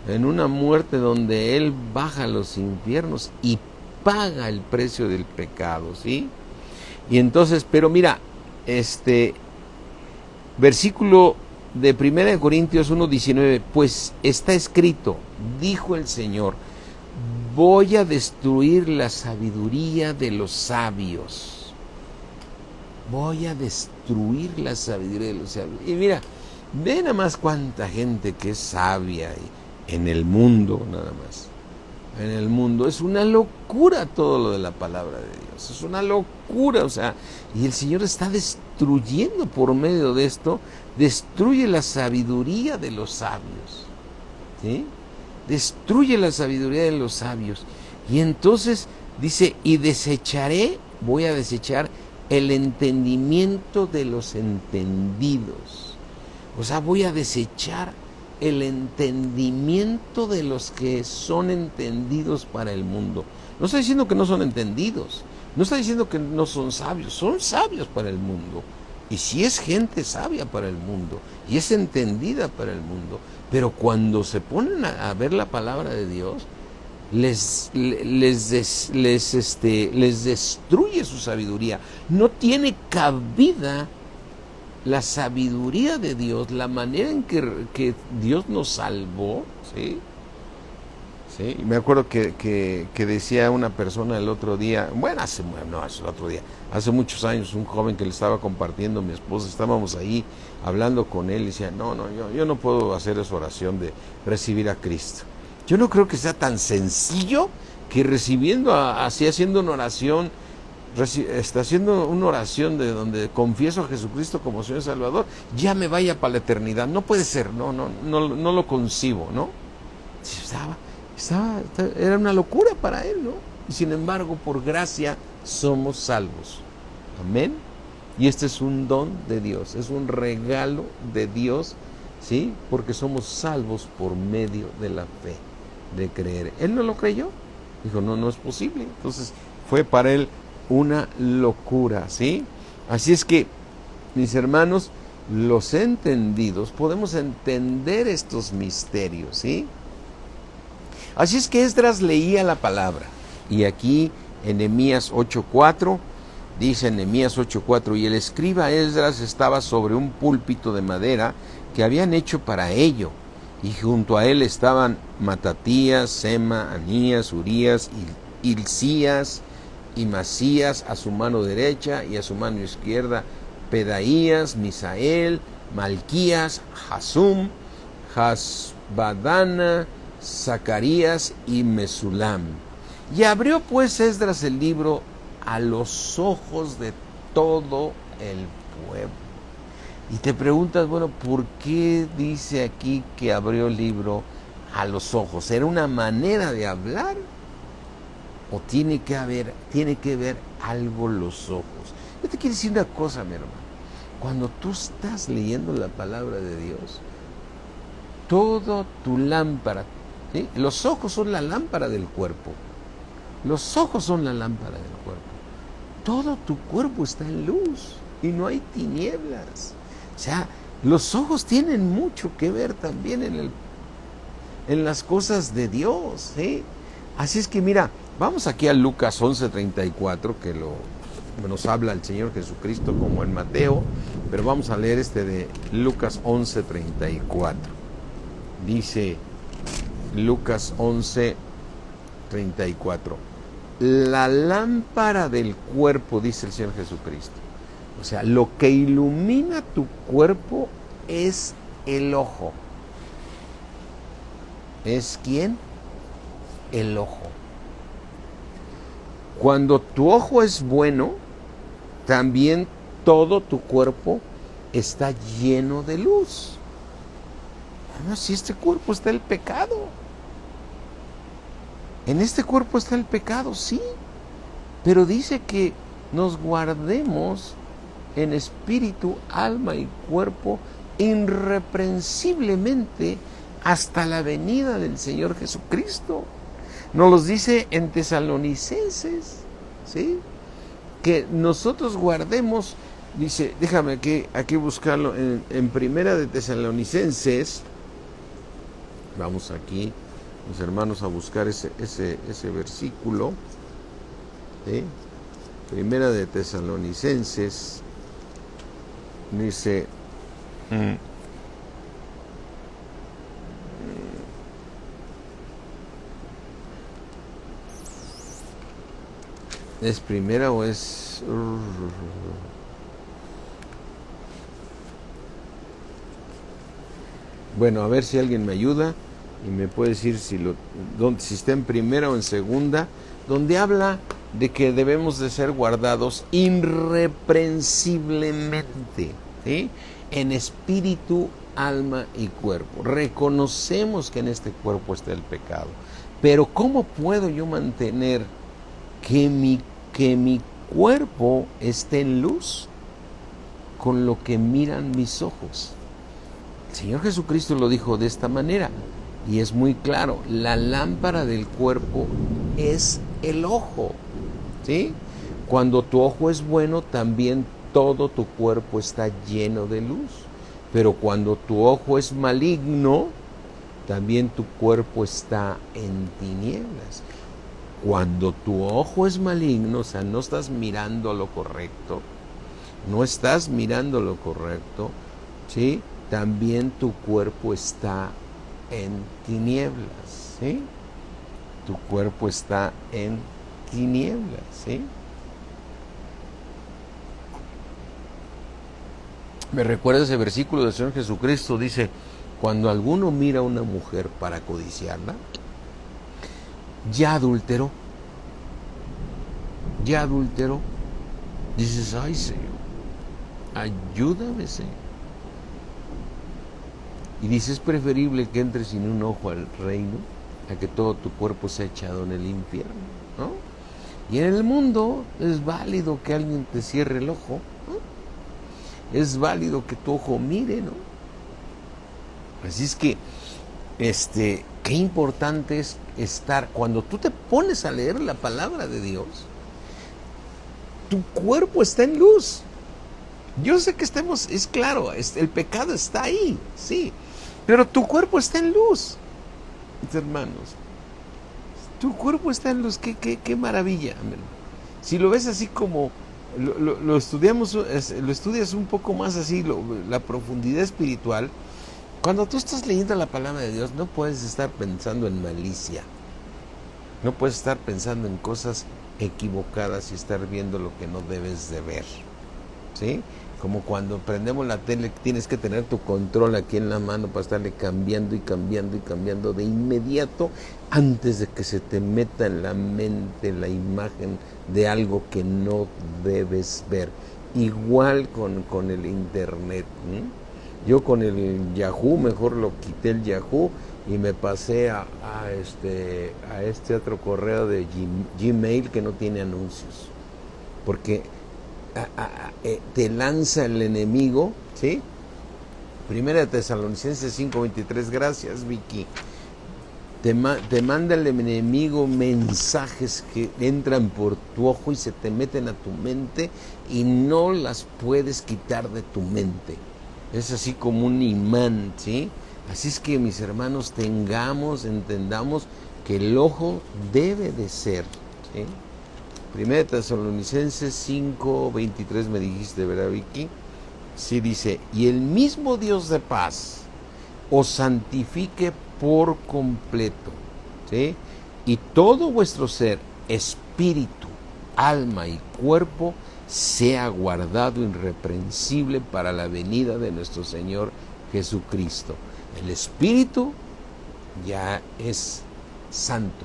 en una muerte donde Él baja a los infiernos y paga el precio del pecado, ¿sí? Y entonces, pero mira, versículo de 1 Corintios 1:19, pues está escrito, dijo el Señor, voy a destruir la sabiduría de los sabios. Voy a destruir la sabiduría de los sabios. Y mira, ve nada más cuánta gente que es sabia en el mundo, nada más. En el mundo es una locura todo lo de la palabra de Dios, es una locura, o sea, y el Señor está destruyendo por medio de esto, destruye la sabiduría de los sabios, ¿sí? Destruye la sabiduría de los sabios, y entonces dice, y voy a desechar el entendimiento de los entendidos, o sea, voy a desechar el entendimiento de los que son entendidos para el mundo. No está diciendo que no son entendidos, no está diciendo que no son sabios para el mundo. Y sí es gente sabia para el mundo, y es entendida para el mundo. Pero cuando se ponen a ver la palabra de Dios, les destruye su sabiduría. No tiene cabida la sabiduría de Dios, la manera en que Dios nos salvó, ¿sí? ¿Sí? Me acuerdo que decía una persona el otro día, hace muchos años, un joven que le estaba compartiendo a mi esposa, estábamos ahí hablando con él y decía, yo no puedo hacer esa oración de recibir a Cristo. Yo no creo que sea tan sencillo que haciendo una oración, está haciendo una oración de donde confieso a Jesucristo como Señor y Salvador, ya me vaya para la eternidad. No puede ser, no lo concibo, ¿no? Era una locura para él, ¿no? Y sin embargo, por gracia somos salvos. Amén. Y este es un don de Dios, es un regalo de Dios, ¿sí? Porque somos salvos por medio de la fe, de creer. Él no lo creyó, dijo, no es posible. Entonces fue para él una locura, ¿sí? Así es que, mis hermanos, los entendidos podemos entender estos misterios, ¿sí? Así es que Esdras leía la palabra. Y aquí en Nehemías 8:4, dice en Nehemías 8:4, y el escriba Esdras estaba sobre un púlpito de madera que habían hecho para ello. Y junto a él estaban Matatías, Sema, Anías, Urías, Hilcías y Masías a su mano derecha, y a su mano izquierda Pedaías, Misael, Malquías, Hasum, Hasbadana, Zacarías y Mesulam. Y abrió pues Esdras el libro a los ojos de todo el pueblo. Y te preguntas, bueno, ¿por qué dice aquí que abrió el libro a los ojos? ¿Era una manera de hablar? ¿O tiene que ver algo los ojos? Yo te quiero decir una cosa, mi hermano. Cuando tú estás leyendo la palabra de Dios, toda tu lámpara, ¿sí? Los ojos son la lámpara del cuerpo. Los ojos son la lámpara del cuerpo. Todo tu cuerpo está en luz y no hay tinieblas. O sea, los ojos tienen mucho que ver también en las cosas de Dios, ¿sí? Así es que mira, vamos aquí a Lucas 11:34, que nos habla el Señor Jesucristo como en Mateo, pero vamos a leer de Lucas 11:34. Dice Lucas 11:34. La lámpara del cuerpo, dice el Señor Jesucristo. O sea, lo que ilumina tu cuerpo es el ojo. ¿Es quién? El ojo. Cuando tu ojo es bueno, también todo tu cuerpo está lleno de luz. Si este cuerpo está el pecado. En este cuerpo está el pecado, sí. Pero dice que nos guardemos en espíritu, alma y cuerpo irreprensiblemente hasta la venida del Señor Jesucristo. Nos los dice en Tesalonicenses, ¿sí? Que nosotros guardemos, dice, déjame aquí buscarlo en Primera de Tesalonicenses. Vamos aquí, mis hermanos, a buscar ese versículo, ¿sí? Primera de Tesalonicenses, dice, ¿es primera o es? Bueno, a ver si alguien me ayuda y me puede decir si está en primera o en segunda, donde habla de que debemos de ser guardados irreprensiblemente, ¿sí? En espíritu, alma y cuerpo. Reconocemos que en este cuerpo está el pecado, pero ¿cómo puedo yo mantener que mi cuerpo esté en luz? Con lo que miran mis ojos. El Señor Jesucristo lo dijo de esta manera y es muy claro: la lámpara del cuerpo es el ojo, ¿sí? Cuando tu ojo es bueno, también todo tu cuerpo está lleno de luz. Pero cuando tu ojo es maligno, también tu cuerpo está en tinieblas. Cuando tu ojo es maligno, o sea, no estás mirando lo correcto, ¿sí? También tu cuerpo está en tinieblas, ¿sí? Tu cuerpo está en tinieblas, ¿sí? Me recuerda ese versículo del Señor Jesucristo, dice, cuando alguno mira a una mujer para codiciarla, ya adulteró, dices, ay Señor, ayúdame Señor. Y dice, es preferible que entres sin un ojo al reino, a que todo tu cuerpo sea echado en el infierno, ¿no? Y en el mundo es válido que alguien te cierre el ojo, ¿no? Es válido que tu ojo mire, ¿no? Así es que, qué importante es estar, cuando tú te pones a leer la palabra de Dios, tu cuerpo está en luz. Yo sé que es claro, el pecado está ahí, sí, pero tu cuerpo está en luz, mis hermanos. Tu cuerpo está en luz, qué maravilla. Si lo ves así como lo estudiamos, lo estudias un poco más así, la profundidad espiritual. Cuando tú estás leyendo la palabra de Dios, no puedes estar pensando en malicia, no puedes estar pensando en cosas equivocadas y estar viendo lo que no debes de ver, ¿sí? Como cuando prendemos la tele, tienes que tener tu control aquí en la mano para estarle cambiando y cambiando y cambiando de inmediato antes de que se te meta en la mente la imagen de algo que no debes ver. Igual con el internet, ¿sí? Yo con el Yahoo, mejor lo quité el Yahoo y me pasé a este otro correo de Gmail que no tiene anuncios. Porque te lanza el enemigo, ¿sí? Primera de Tesalonicenses 5:23, gracias Vicky. Te manda el enemigo mensajes que entran por tu ojo y se te meten a tu mente y no las puedes quitar de tu mente. Es así como un imán, ¿sí? Así es que, mis hermanos, entendamos que el ojo debe de ser, ¿sí? Primera de Tesalonicenses 5:23 me dijiste, ¿verdad, Vicky? Sí, dice, y el mismo Dios de paz os santifique por completo, ¿sí? Y todo vuestro ser, espíritu, alma y cuerpo, sea guardado irreprensible para la venida de nuestro Señor Jesucristo. El espíritu ya es santo,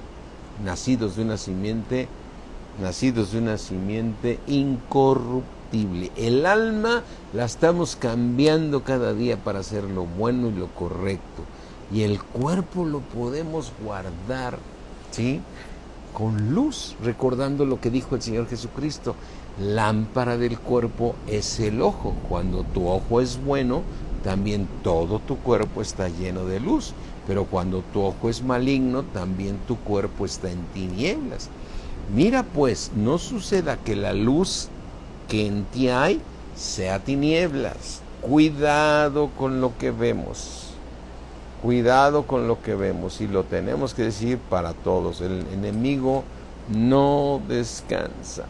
nacidos de una simiente incorruptible. El alma la estamos cambiando cada día para hacer lo bueno y lo correcto. Y el cuerpo lo podemos guardar, ¿sí? Con luz, recordando lo que dijo el Señor Jesucristo. Lámpara del cuerpo es el ojo. Cuando tu ojo es bueno, también todo tu cuerpo está lleno de luz. Pero cuando tu ojo es maligno, también tu cuerpo está en tinieblas. Mira pues, no suceda que la luz que en ti hay sea tinieblas. Cuidado con lo que vemos. Cuidado con lo que vemos. Y lo tenemos que decir para todos. El enemigo no descansa.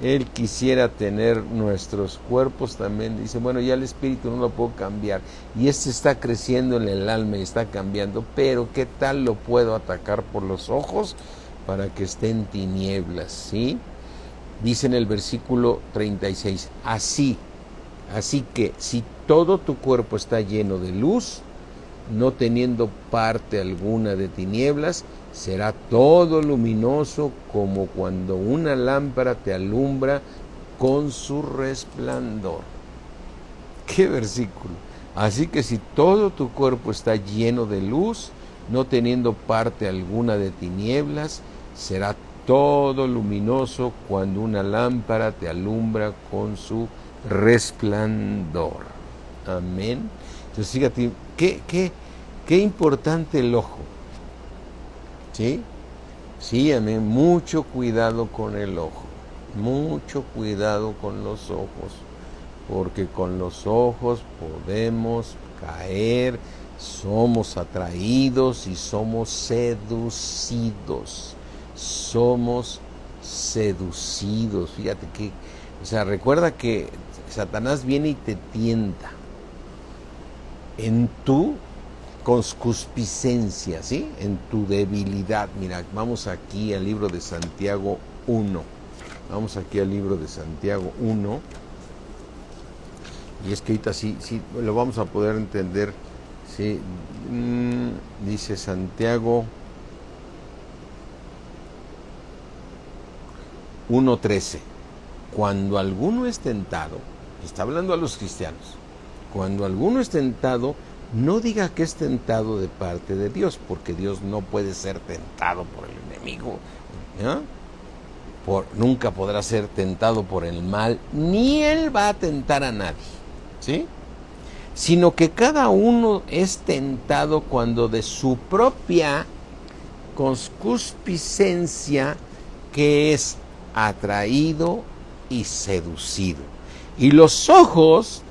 Él quisiera tener nuestros cuerpos también. Dice, bueno, ya el espíritu no lo puedo cambiar. Y está creciendo en el alma y está cambiando. Pero ¿qué tal lo puedo atacar por los ojos para que esté en tinieblas? ¿Sí? Dice en el versículo 36, así que si todo tu cuerpo está lleno de luz, no teniendo parte alguna de tinieblas, será todo luminoso como cuando una lámpara te alumbra con su resplandor. ¡Qué versículo! Así que si todo tu cuerpo está lleno de luz, no teniendo parte alguna de tinieblas, será todo luminoso cuando una lámpara te alumbra con su resplandor. Amén. Entonces fíjate, qué importante el ojo. ¿Sí? Sí, amén. Mucho cuidado con el ojo. Mucho cuidado con los ojos. Porque con los ojos podemos caer Somos atraídos y somos seducidos. Somos seducidos. Fíjate que, o sea, recuerda que Satanás viene y te tienta en tu concupiscencia, ¿sí? En tu debilidad. Mira, vamos aquí al libro de Santiago 1. Vamos aquí al libro de Santiago 1. Y es que ahorita sí lo vamos a poder entender. Sí, dice Santiago 1:13. Cuando alguno es tentado, está hablando a los cristianos, cuando alguno es tentado, no diga que es tentado de parte de Dios, porque Dios no puede ser tentado por el enemigo, ¿ya? Nunca podrá ser tentado por el mal, ni él va a tentar a nadie, ¿sí? Sino que cada uno es tentado cuando de su propia concupiscencia, que es atraído y seducido. Y los ojos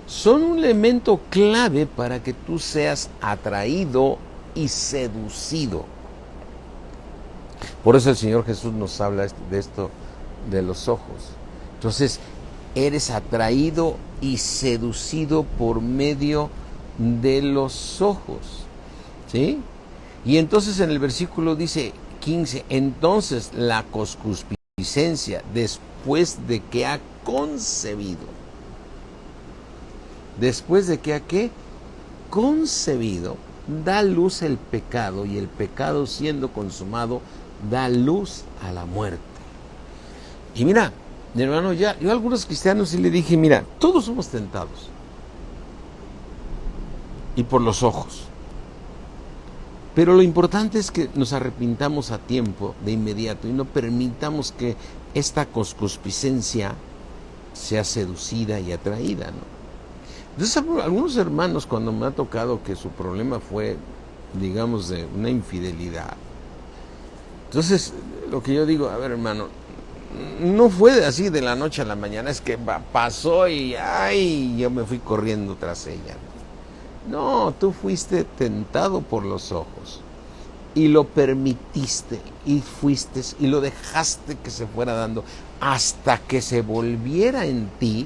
son un elemento clave para que tú seas atraído y seducido. Por eso el Señor Jesús nos habla de esto, de los ojos. Entonces, eres atraído y seducido por medio de los ojos, ¿sí? Y entonces en el versículo dice 15, entonces la concupiscencia, después de que ha concebido, concebido, da luz el pecado, y el pecado siendo consumado, da luz a la muerte. Y mira, mi hermano, yo a algunos cristianos sí le dije, mira, todos somos tentados. Y por los ojos. Pero lo importante es que nos arrepintamos a tiempo, de inmediato, y no permitamos que esta concupiscencia sea seducida y atraída, ¿no? Entonces, algunos hermanos, cuando me ha tocado que su problema fue, digamos, de una infidelidad, entonces, lo que yo digo, a ver, hermano, no fue así de la noche a la mañana, es que pasó y ¡ay! Yo me fui corriendo tras ella. No, tú fuiste tentado por los ojos y lo permitiste y fuiste y lo dejaste que se fuera dando hasta que se volviera en ti,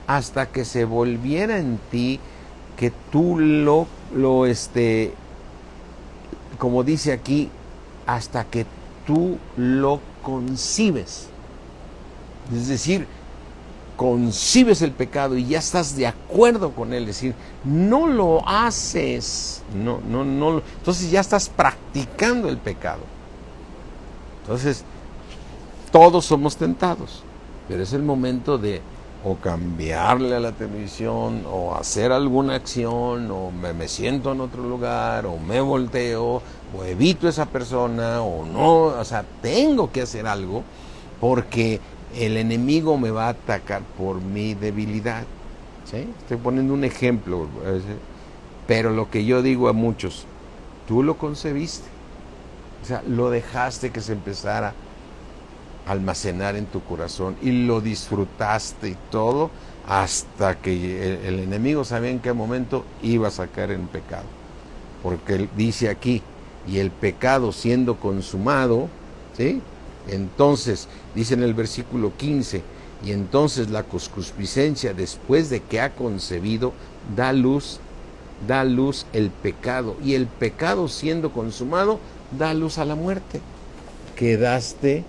hasta que se volviera en ti, que tú como dice aquí, hasta que tú lo concibes. Es decir, concibes el pecado y ya estás de acuerdo con él, es decir, no lo haces, no, entonces ya estás practicando el pecado. Entonces, todos somos tentados, pero es el momento de o cambiarle a la televisión, o hacer alguna acción, o me siento en otro lugar, o me volteo, o evito a esa persona, o no, o sea, tengo que hacer algo, porque el enemigo me va a atacar por mi debilidad, ¿sí? Estoy poniendo un ejemplo, pero lo que yo digo a muchos, tú lo concebiste, o sea, lo dejaste que se empezara a almacenar en tu corazón y lo disfrutaste y todo, hasta que el enemigo sabía en qué momento ibas a caer en pecado, porque él dice aquí, y el pecado siendo consumado, ¿sí? Entonces, dice en el versículo 15, y entonces la concupiscencia, después de que ha concebido, da luz el pecado, y el pecado siendo consumado, da luz a la muerte. Quedaste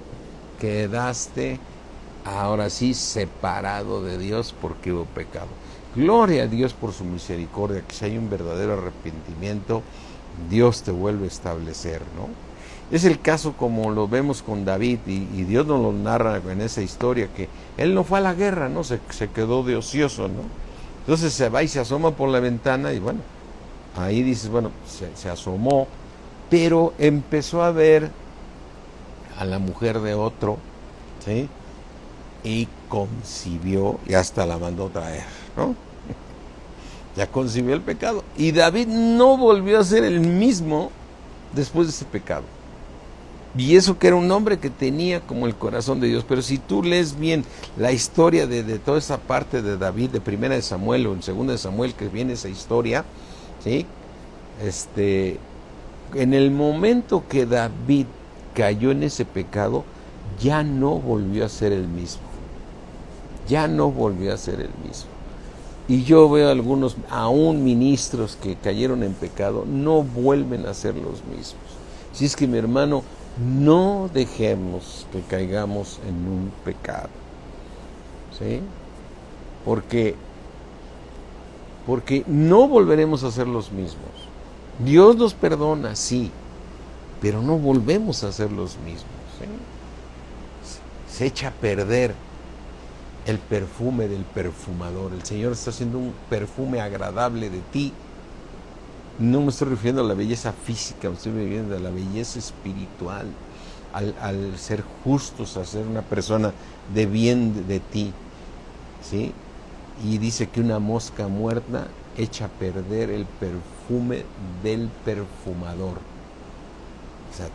ahora sí separado de Dios porque hubo pecado. Gloria a Dios por su misericordia, que si hay un verdadero arrepentimiento, Dios te vuelve a establecer, ¿no? Es el caso como lo vemos con David, y Dios nos lo narra en esa historia, que él no fue a la guerra, ¿no? Se quedó de ocioso, ¿no? Entonces se va y se asoma por la ventana, y bueno, ahí dices, bueno, se asomó, pero empezó a ver a la mujer de otro, ¿sí? Y concibió, y hasta la mandó traer, ¿no? Ya concibió el pecado. Y David no volvió a ser el mismo después de ese pecado. Y eso que era un hombre que tenía como el corazón de Dios. Pero si tú lees bien la historia de toda esa parte de David, de Primera de Samuel o en Segunda de Samuel, que viene esa historia, ¿sí? En el momento que David cayó en ese pecado, ya no volvió a ser el mismo. Ya no volvió a ser el mismo. Y yo veo algunos, aún ministros que cayeron en pecado, no vuelven a ser los mismos. Si es que, mi hermano, no dejemos que caigamos en un pecado, ¿sí? Porque no volveremos a ser los mismos. Dios nos perdona, sí, pero no volvemos a ser los mismos, ¿sí? Se echa a perder el perfume del perfumador. El Señor está haciendo un perfume agradable de ti. No me estoy refiriendo a la belleza física, me estoy refiriendo a la belleza espiritual, al ser justos, a ser una persona de bien de ti, ¿sí? Y dice que una mosca muerta echa a perder el perfume del perfumador. O sea,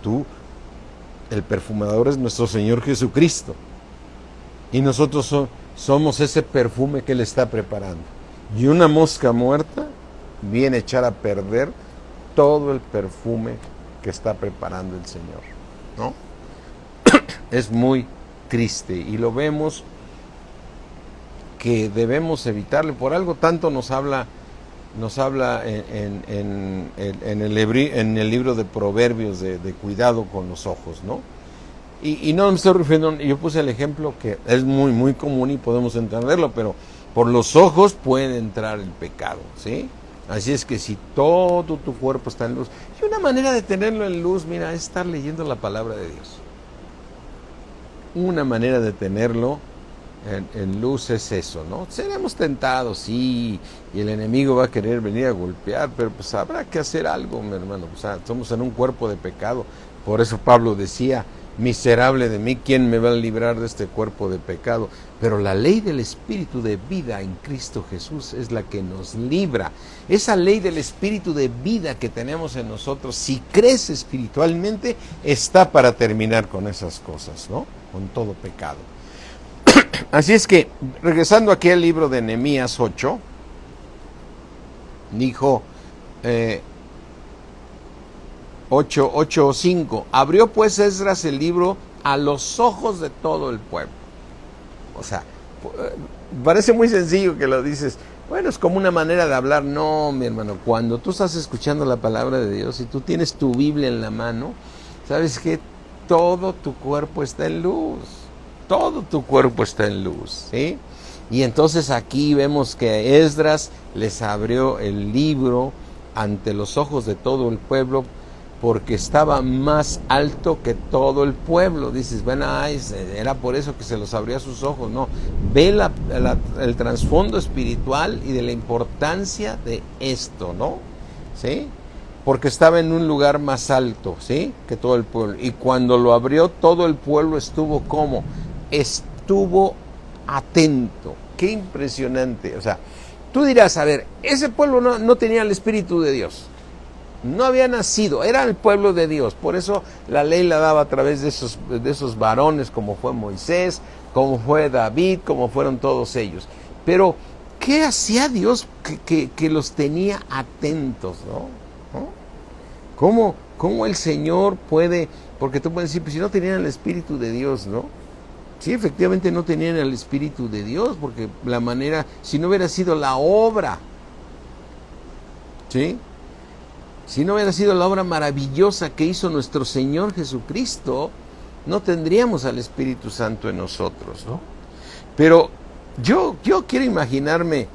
el perfumador es nuestro Señor Jesucristo. Y nosotros somos ese perfume que Él está preparando. Y una mosca muerta viene a echar a perder todo el perfume que está preparando el Señor, ¿no? Es muy triste y lo vemos que debemos evitarle. Por algo tanto nos habla en el libro de Proverbios de cuidado con los ojos, ¿no? Y no me estoy refiriendo, yo puse el ejemplo que es muy, muy común y podemos entenderlo, pero por los ojos puede entrar el pecado, ¿sí? Así es que si todo tu cuerpo está en luz, y una manera de tenerlo en luz, mira, es estar leyendo la palabra de Dios. Una manera de tenerlo en luz es eso, ¿no? Seremos tentados, sí, y el enemigo va a querer venir a golpear, pero pues habrá que hacer algo, mi hermano. O sea, somos en un cuerpo de pecado. Por eso Pablo decía, miserable de mí, ¿quién me va a librar de este cuerpo de pecado? Pero la ley del Espíritu de vida en Cristo Jesús es la que nos libra. Esa ley del Espíritu de vida que tenemos en nosotros, si crece espiritualmente, está para terminar con esas cosas, ¿no? Con todo pecado. Así es que, regresando aquí al libro de Nehemías 8, dijo 8:5, abrió pues Esdras el libro a los ojos de todo el pueblo. O sea, parece muy sencillo que lo dices, bueno, es como una manera de hablar. No, mi hermano, cuando tú estás escuchando la palabra de Dios y tú tienes tu Biblia en la mano, sabes que todo tu cuerpo está en luz. Todo tu cuerpo está en luz, ¿sí? Y entonces aquí vemos que Esdras les abrió el libro ante los ojos de todo el pueblo porque estaba más alto que todo el pueblo. Dices, bueno, era por eso que se los abrió a sus ojos. No, ve el trasfondo espiritual y de la importancia de esto, ¿no? ¿Sí? Porque estaba en un lugar más alto, ¿sí? Que todo el pueblo. Y cuando lo abrió, todo el pueblo estuvo ¿cómo? Estuvo atento. Qué impresionante. O sea, tú dirás, a ver, ese pueblo no tenía el Espíritu de Dios. No había nacido, era el pueblo de Dios. Por eso la ley la daba a través de esos varones, como fue Moisés, como fue David, como fueron todos ellos. Pero, ¿qué hacía Dios que los tenía atentos, ¿no? ¿Cómo el Señor puede? Porque tú puedes decir, pues si no tenían el Espíritu de Dios, ¿no? Sí, efectivamente no tenían el Espíritu de Dios, porque la manera, si no hubiera sido la obra, ¿sí? Si no hubiera sido la obra maravillosa que hizo nuestro Señor Jesucristo, no tendríamos al Espíritu Santo en nosotros, ¿no? Pero yo quiero imaginarme,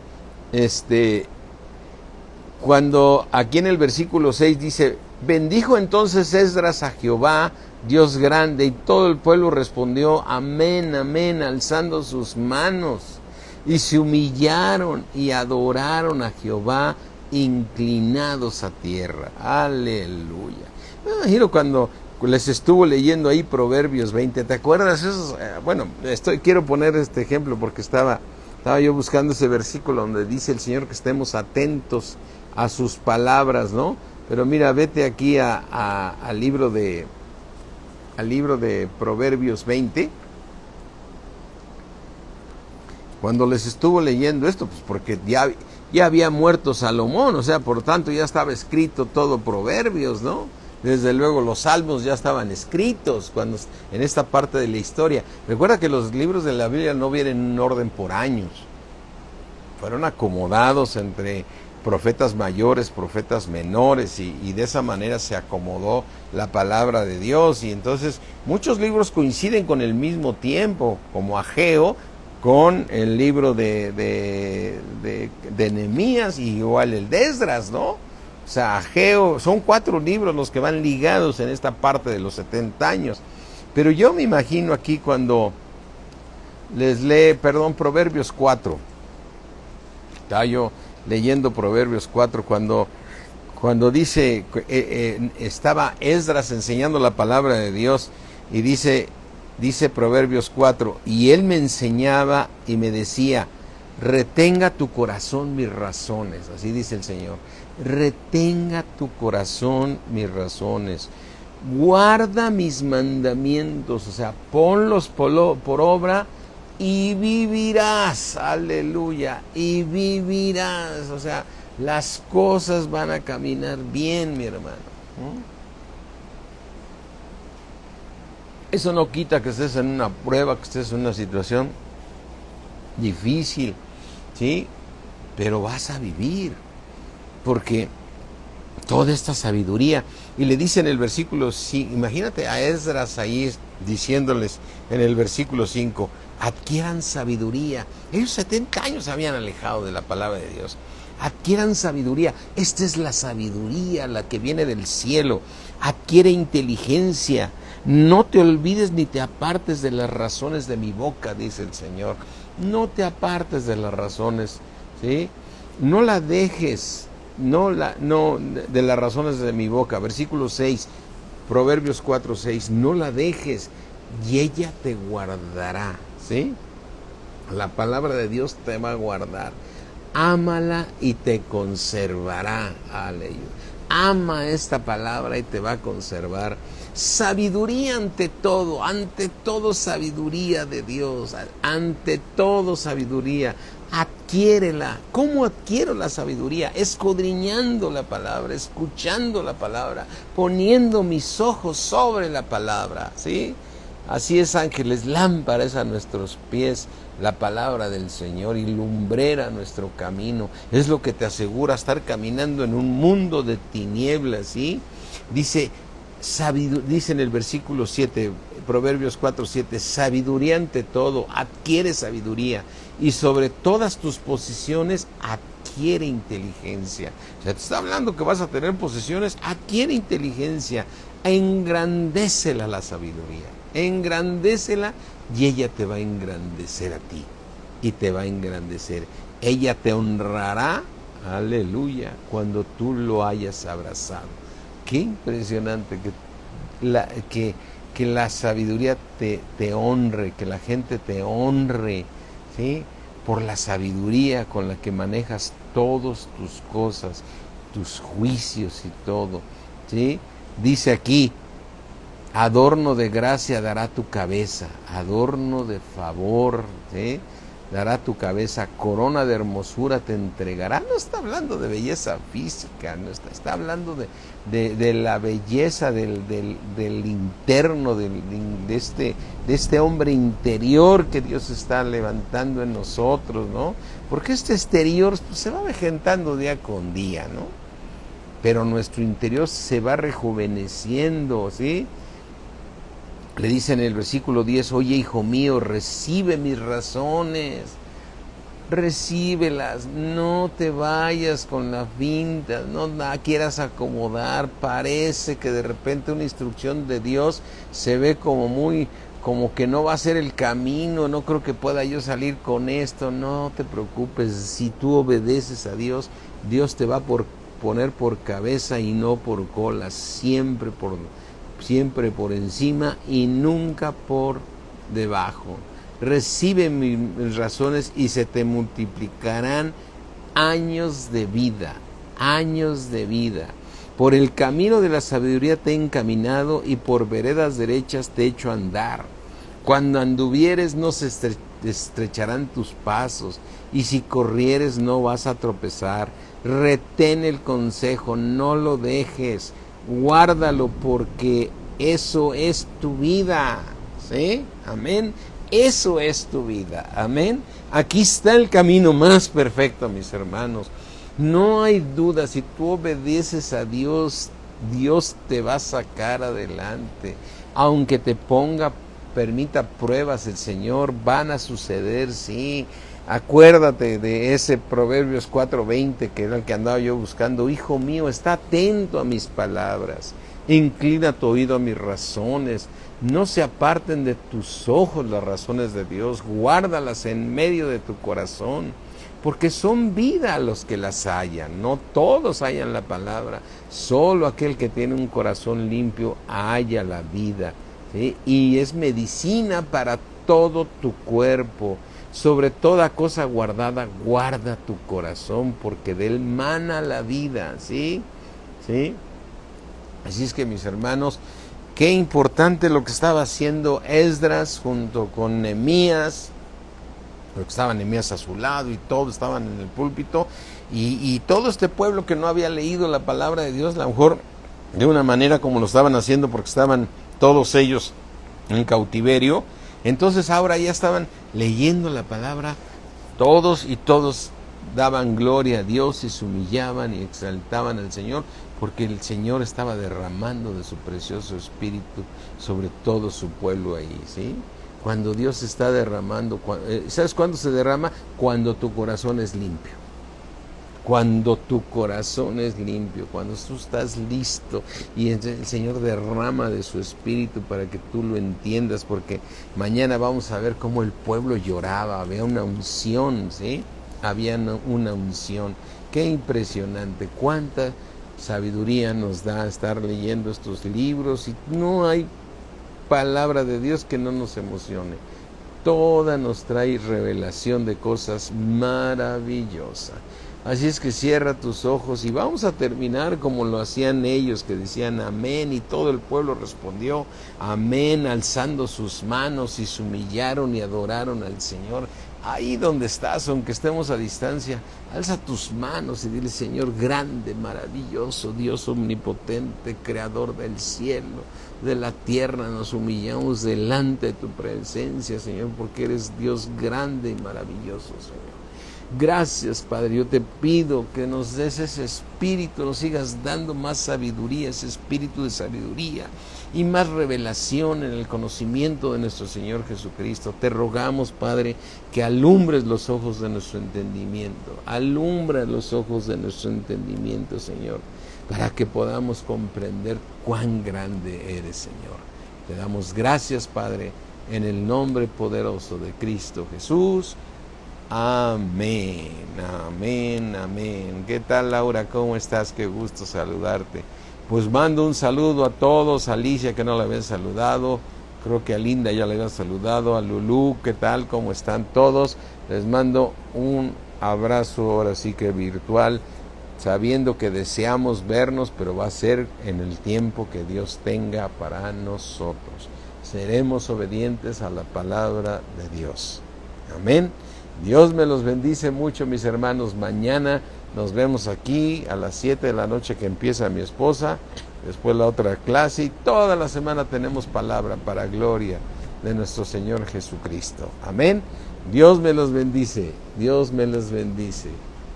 cuando aquí en el versículo 6 dice, bendijo entonces Esdras a Jehová, Dios grande, y todo el pueblo respondió, amén, amén, alzando sus manos, y se humillaron y adoraron a Jehová, inclinados a tierra. Aleluya. Me imagino cuando les estuvo leyendo ahí Proverbios 20, ¿te acuerdas? Bueno, quiero poner este ejemplo porque estaba yo buscando ese versículo donde dice el Señor que estemos atentos a sus palabras, ¿no? Pero mira, vete aquí al libro de al libro de Proverbios 20, cuando les estuvo leyendo esto, pues porque ya había muerto Salomón, o sea, por tanto ya estaba escrito todo Proverbios, ¿no? Desde luego los salmos ya estaban escritos en esta parte de la historia. Recuerda que los libros de la Biblia no vienen en un orden por años. Fueron acomodados entre profetas mayores, profetas menores, y de esa manera se acomodó la palabra de Dios. Y entonces muchos libros coinciden con el mismo tiempo, como Ageo, con el libro de Nehemías, y igual el de Esdras, ¿no? O sea, Ageo, son 4 libros los que van ligados en esta parte de los 70 años. Pero yo me imagino aquí cuando les lee, Proverbios 4. Estaba yo leyendo Proverbios 4 cuando dice, estaba Esdras enseñando la palabra de Dios, y dice Proverbios 4, y él me enseñaba y me decía, retenga tu corazón mis razones, así dice el Señor, retenga tu corazón mis razones, guarda mis mandamientos, o sea, ponlos por obra y vivirás, aleluya, y vivirás, o sea, las cosas van a caminar bien, mi hermano. Eso no quita que estés en una prueba, que estés en una situación difícil, ¿sí? Pero vas a vivir, porque toda esta sabiduría, y le dice en el versículo 5, imagínate a Esdras ahí diciéndoles en el versículo 5, adquieran sabiduría. Ellos 70 años se habían alejado de la palabra de Dios. Adquieran sabiduría. Esta es la sabiduría, la que viene del cielo. Adquiere inteligencia. No te olvides ni te apartes de las razones de mi boca, dice el Señor. No te apartes de las razones, ¿sí? No la dejes, de las razones de mi boca. Versículo 6, Proverbios 4:6. No la dejes y ella te guardará, ¿sí? La palabra de Dios te va a guardar. Ámala y te conservará. Aleluya. Ama esta palabra y te va a conservar. Sabiduría ante todo sabiduría de Dios, ante todo sabiduría. Adquiérela. ¿Cómo adquiero la sabiduría? Escudriñando la palabra, escuchando la palabra, poniendo mis ojos sobre la palabra, ¿sí? Así es, ángeles, lámparas a nuestros pies la palabra del Señor y lumbrera nuestro camino. Es lo que te asegura estar caminando en un mundo de tinieblas, ¿sí? Dice en el versículo 7, Proverbios 4:7, sabiduría ante todo, adquiere sabiduría, y sobre todas tus posesiones adquiere inteligencia. O sea, te está hablando que vas a tener posesiones, adquiere inteligencia, engrandécela la sabiduría, engrandécela, y ella te va a engrandecer a ti, y te va a engrandecer. Ella te honrará, aleluya, cuando tú lo hayas abrazado. Qué impresionante que la sabiduría te honre, que la gente te honre, ¿sí? Por la sabiduría con la que manejas todas tus cosas, tus juicios y todo, ¿sí? Dice aquí, adorno de gracia dará tu cabeza, adorno de favor, ¿sí? Dará tu cabeza, corona de hermosura te entregará. No está hablando de belleza física, no está hablando de la belleza del interno, de este hombre interior que Dios está levantando en nosotros, ¿no? Porque este exterior pues, se va avejentando día con día, ¿no? Pero nuestro interior se va rejuveneciendo, ¿sí? Le dice en el versículo 10, oye, hijo mío, recibe mis razones, recíbelas, no te vayas con la finta, no la quieras acomodar. Parece que de repente una instrucción de Dios se ve como que no va a ser el camino, no creo que pueda yo salir con esto. No te preocupes, si tú obedeces a Dios, Dios te va a poner por cabeza y no por cola, siempre por encima y nunca por debajo. Recibe mis razones y se te multiplicarán años de vida, Por el camino de la sabiduría te he encaminado y por veredas derechas te he hecho andar. Cuando anduvieres no se estrecharán tus pasos, y si corrieres no vas a tropezar. Retén el consejo, no lo dejes, guárdalo, porque eso es tu vida. ¿Sí? Amén. Eso es tu vida. Amén. Aquí está el camino más perfecto, mis hermanos. No hay duda, si tú obedeces a Dios, Dios te va a sacar adelante. Aunque te permita pruebas, el Señor, van a suceder, sí. Acuérdate de ese Proverbios 4:20, que era el que andaba yo buscando. Hijo mío, está atento a mis palabras, inclina tu oído a mis razones. No se aparten de tus ojos las razones de Dios, guárdalas en medio de tu corazón, porque son vida a los que las hallan. No todos hallan la palabra, solo aquel que tiene un corazón limpio halla la vida, ¿sí? Y es medicina para todo tu cuerpo. Sobre toda cosa guardada, guarda tu corazón, porque de él mana la vida, ¿sí? ¿Sí? Así es que, mis hermanos, qué importante lo que estaba haciendo Esdras junto con Nehemías, porque estaba Nehemías a su lado y todos estaban en el púlpito, y todo este pueblo que no había leído la palabra de Dios, a lo mejor de una manera como lo estaban haciendo, porque estaban todos ellos en cautiverio. Entonces ahora ya estaban leyendo la palabra todos, y todos daban gloria a Dios y se humillaban y exaltaban al Señor, porque el Señor estaba derramando de su precioso Espíritu sobre todo su pueblo ahí, ¿sí? Cuando Dios está derramando, ¿sabes cuándo se derrama? Cuando tu corazón es limpio. Cuando tu corazón es limpio, cuando tú estás listo y el Señor derrama de su Espíritu para que tú lo entiendas, porque mañana vamos a ver cómo el pueblo lloraba, había una unción, ¿sí? Había una unción. Qué impresionante, cuánta sabiduría nos da estar leyendo estos libros, y no hay palabra de Dios que no nos emocione. Toda nos trae revelación de cosas maravillosas. Así es que cierra tus ojos y vamos a terminar como lo hacían ellos, que decían amén, y todo el pueblo respondió amén, alzando sus manos, y se humillaron y adoraron al Señor. Ahí donde estás, aunque estemos a distancia, alza tus manos y dile: Señor, grande, maravilloso, Dios omnipotente, creador del cielo, de la tierra, nos humillamos delante de tu presencia, Señor, porque eres Dios grande y maravilloso, Señor. Gracias, Padre. Yo te pido que nos des ese espíritu, nos sigas dando más sabiduría, ese espíritu de sabiduría y más revelación en el conocimiento de nuestro Señor Jesucristo. Te rogamos, Padre, que alumbres los ojos de nuestro entendimiento. Alumbra los ojos de nuestro entendimiento, Señor, para que podamos comprender cuán grande eres, Señor. Te damos gracias, Padre, en el nombre poderoso de Cristo Jesús. Amén, amén, amén. ¿Qué tal, Laura? ¿Cómo estás? Qué gusto saludarte. Pues mando un saludo a todos, a Alicia, que no la habían saludado, creo que a Linda ya la habían saludado, a Lulú, ¿qué tal? ¿Cómo están todos? Les mando un abrazo, ahora sí que virtual, sabiendo que deseamos vernos, pero va a ser en el tiempo que Dios tenga para nosotros. Seremos obedientes a la palabra de Dios. Amén. Dios me los bendice mucho, mis hermanos. Mañana nos vemos aquí a las 7 de la noche, que empieza mi esposa, después la otra clase, y toda la semana tenemos palabra para gloria de nuestro Señor Jesucristo. Amén. Dios me los bendice, Dios me los bendice.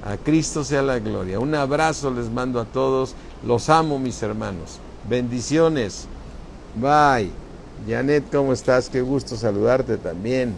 A Cristo sea la gloria. Un abrazo les mando a todos, los amo, mis hermanos. Bendiciones. Bye. Janet, ¿cómo estás? Qué gusto saludarte también.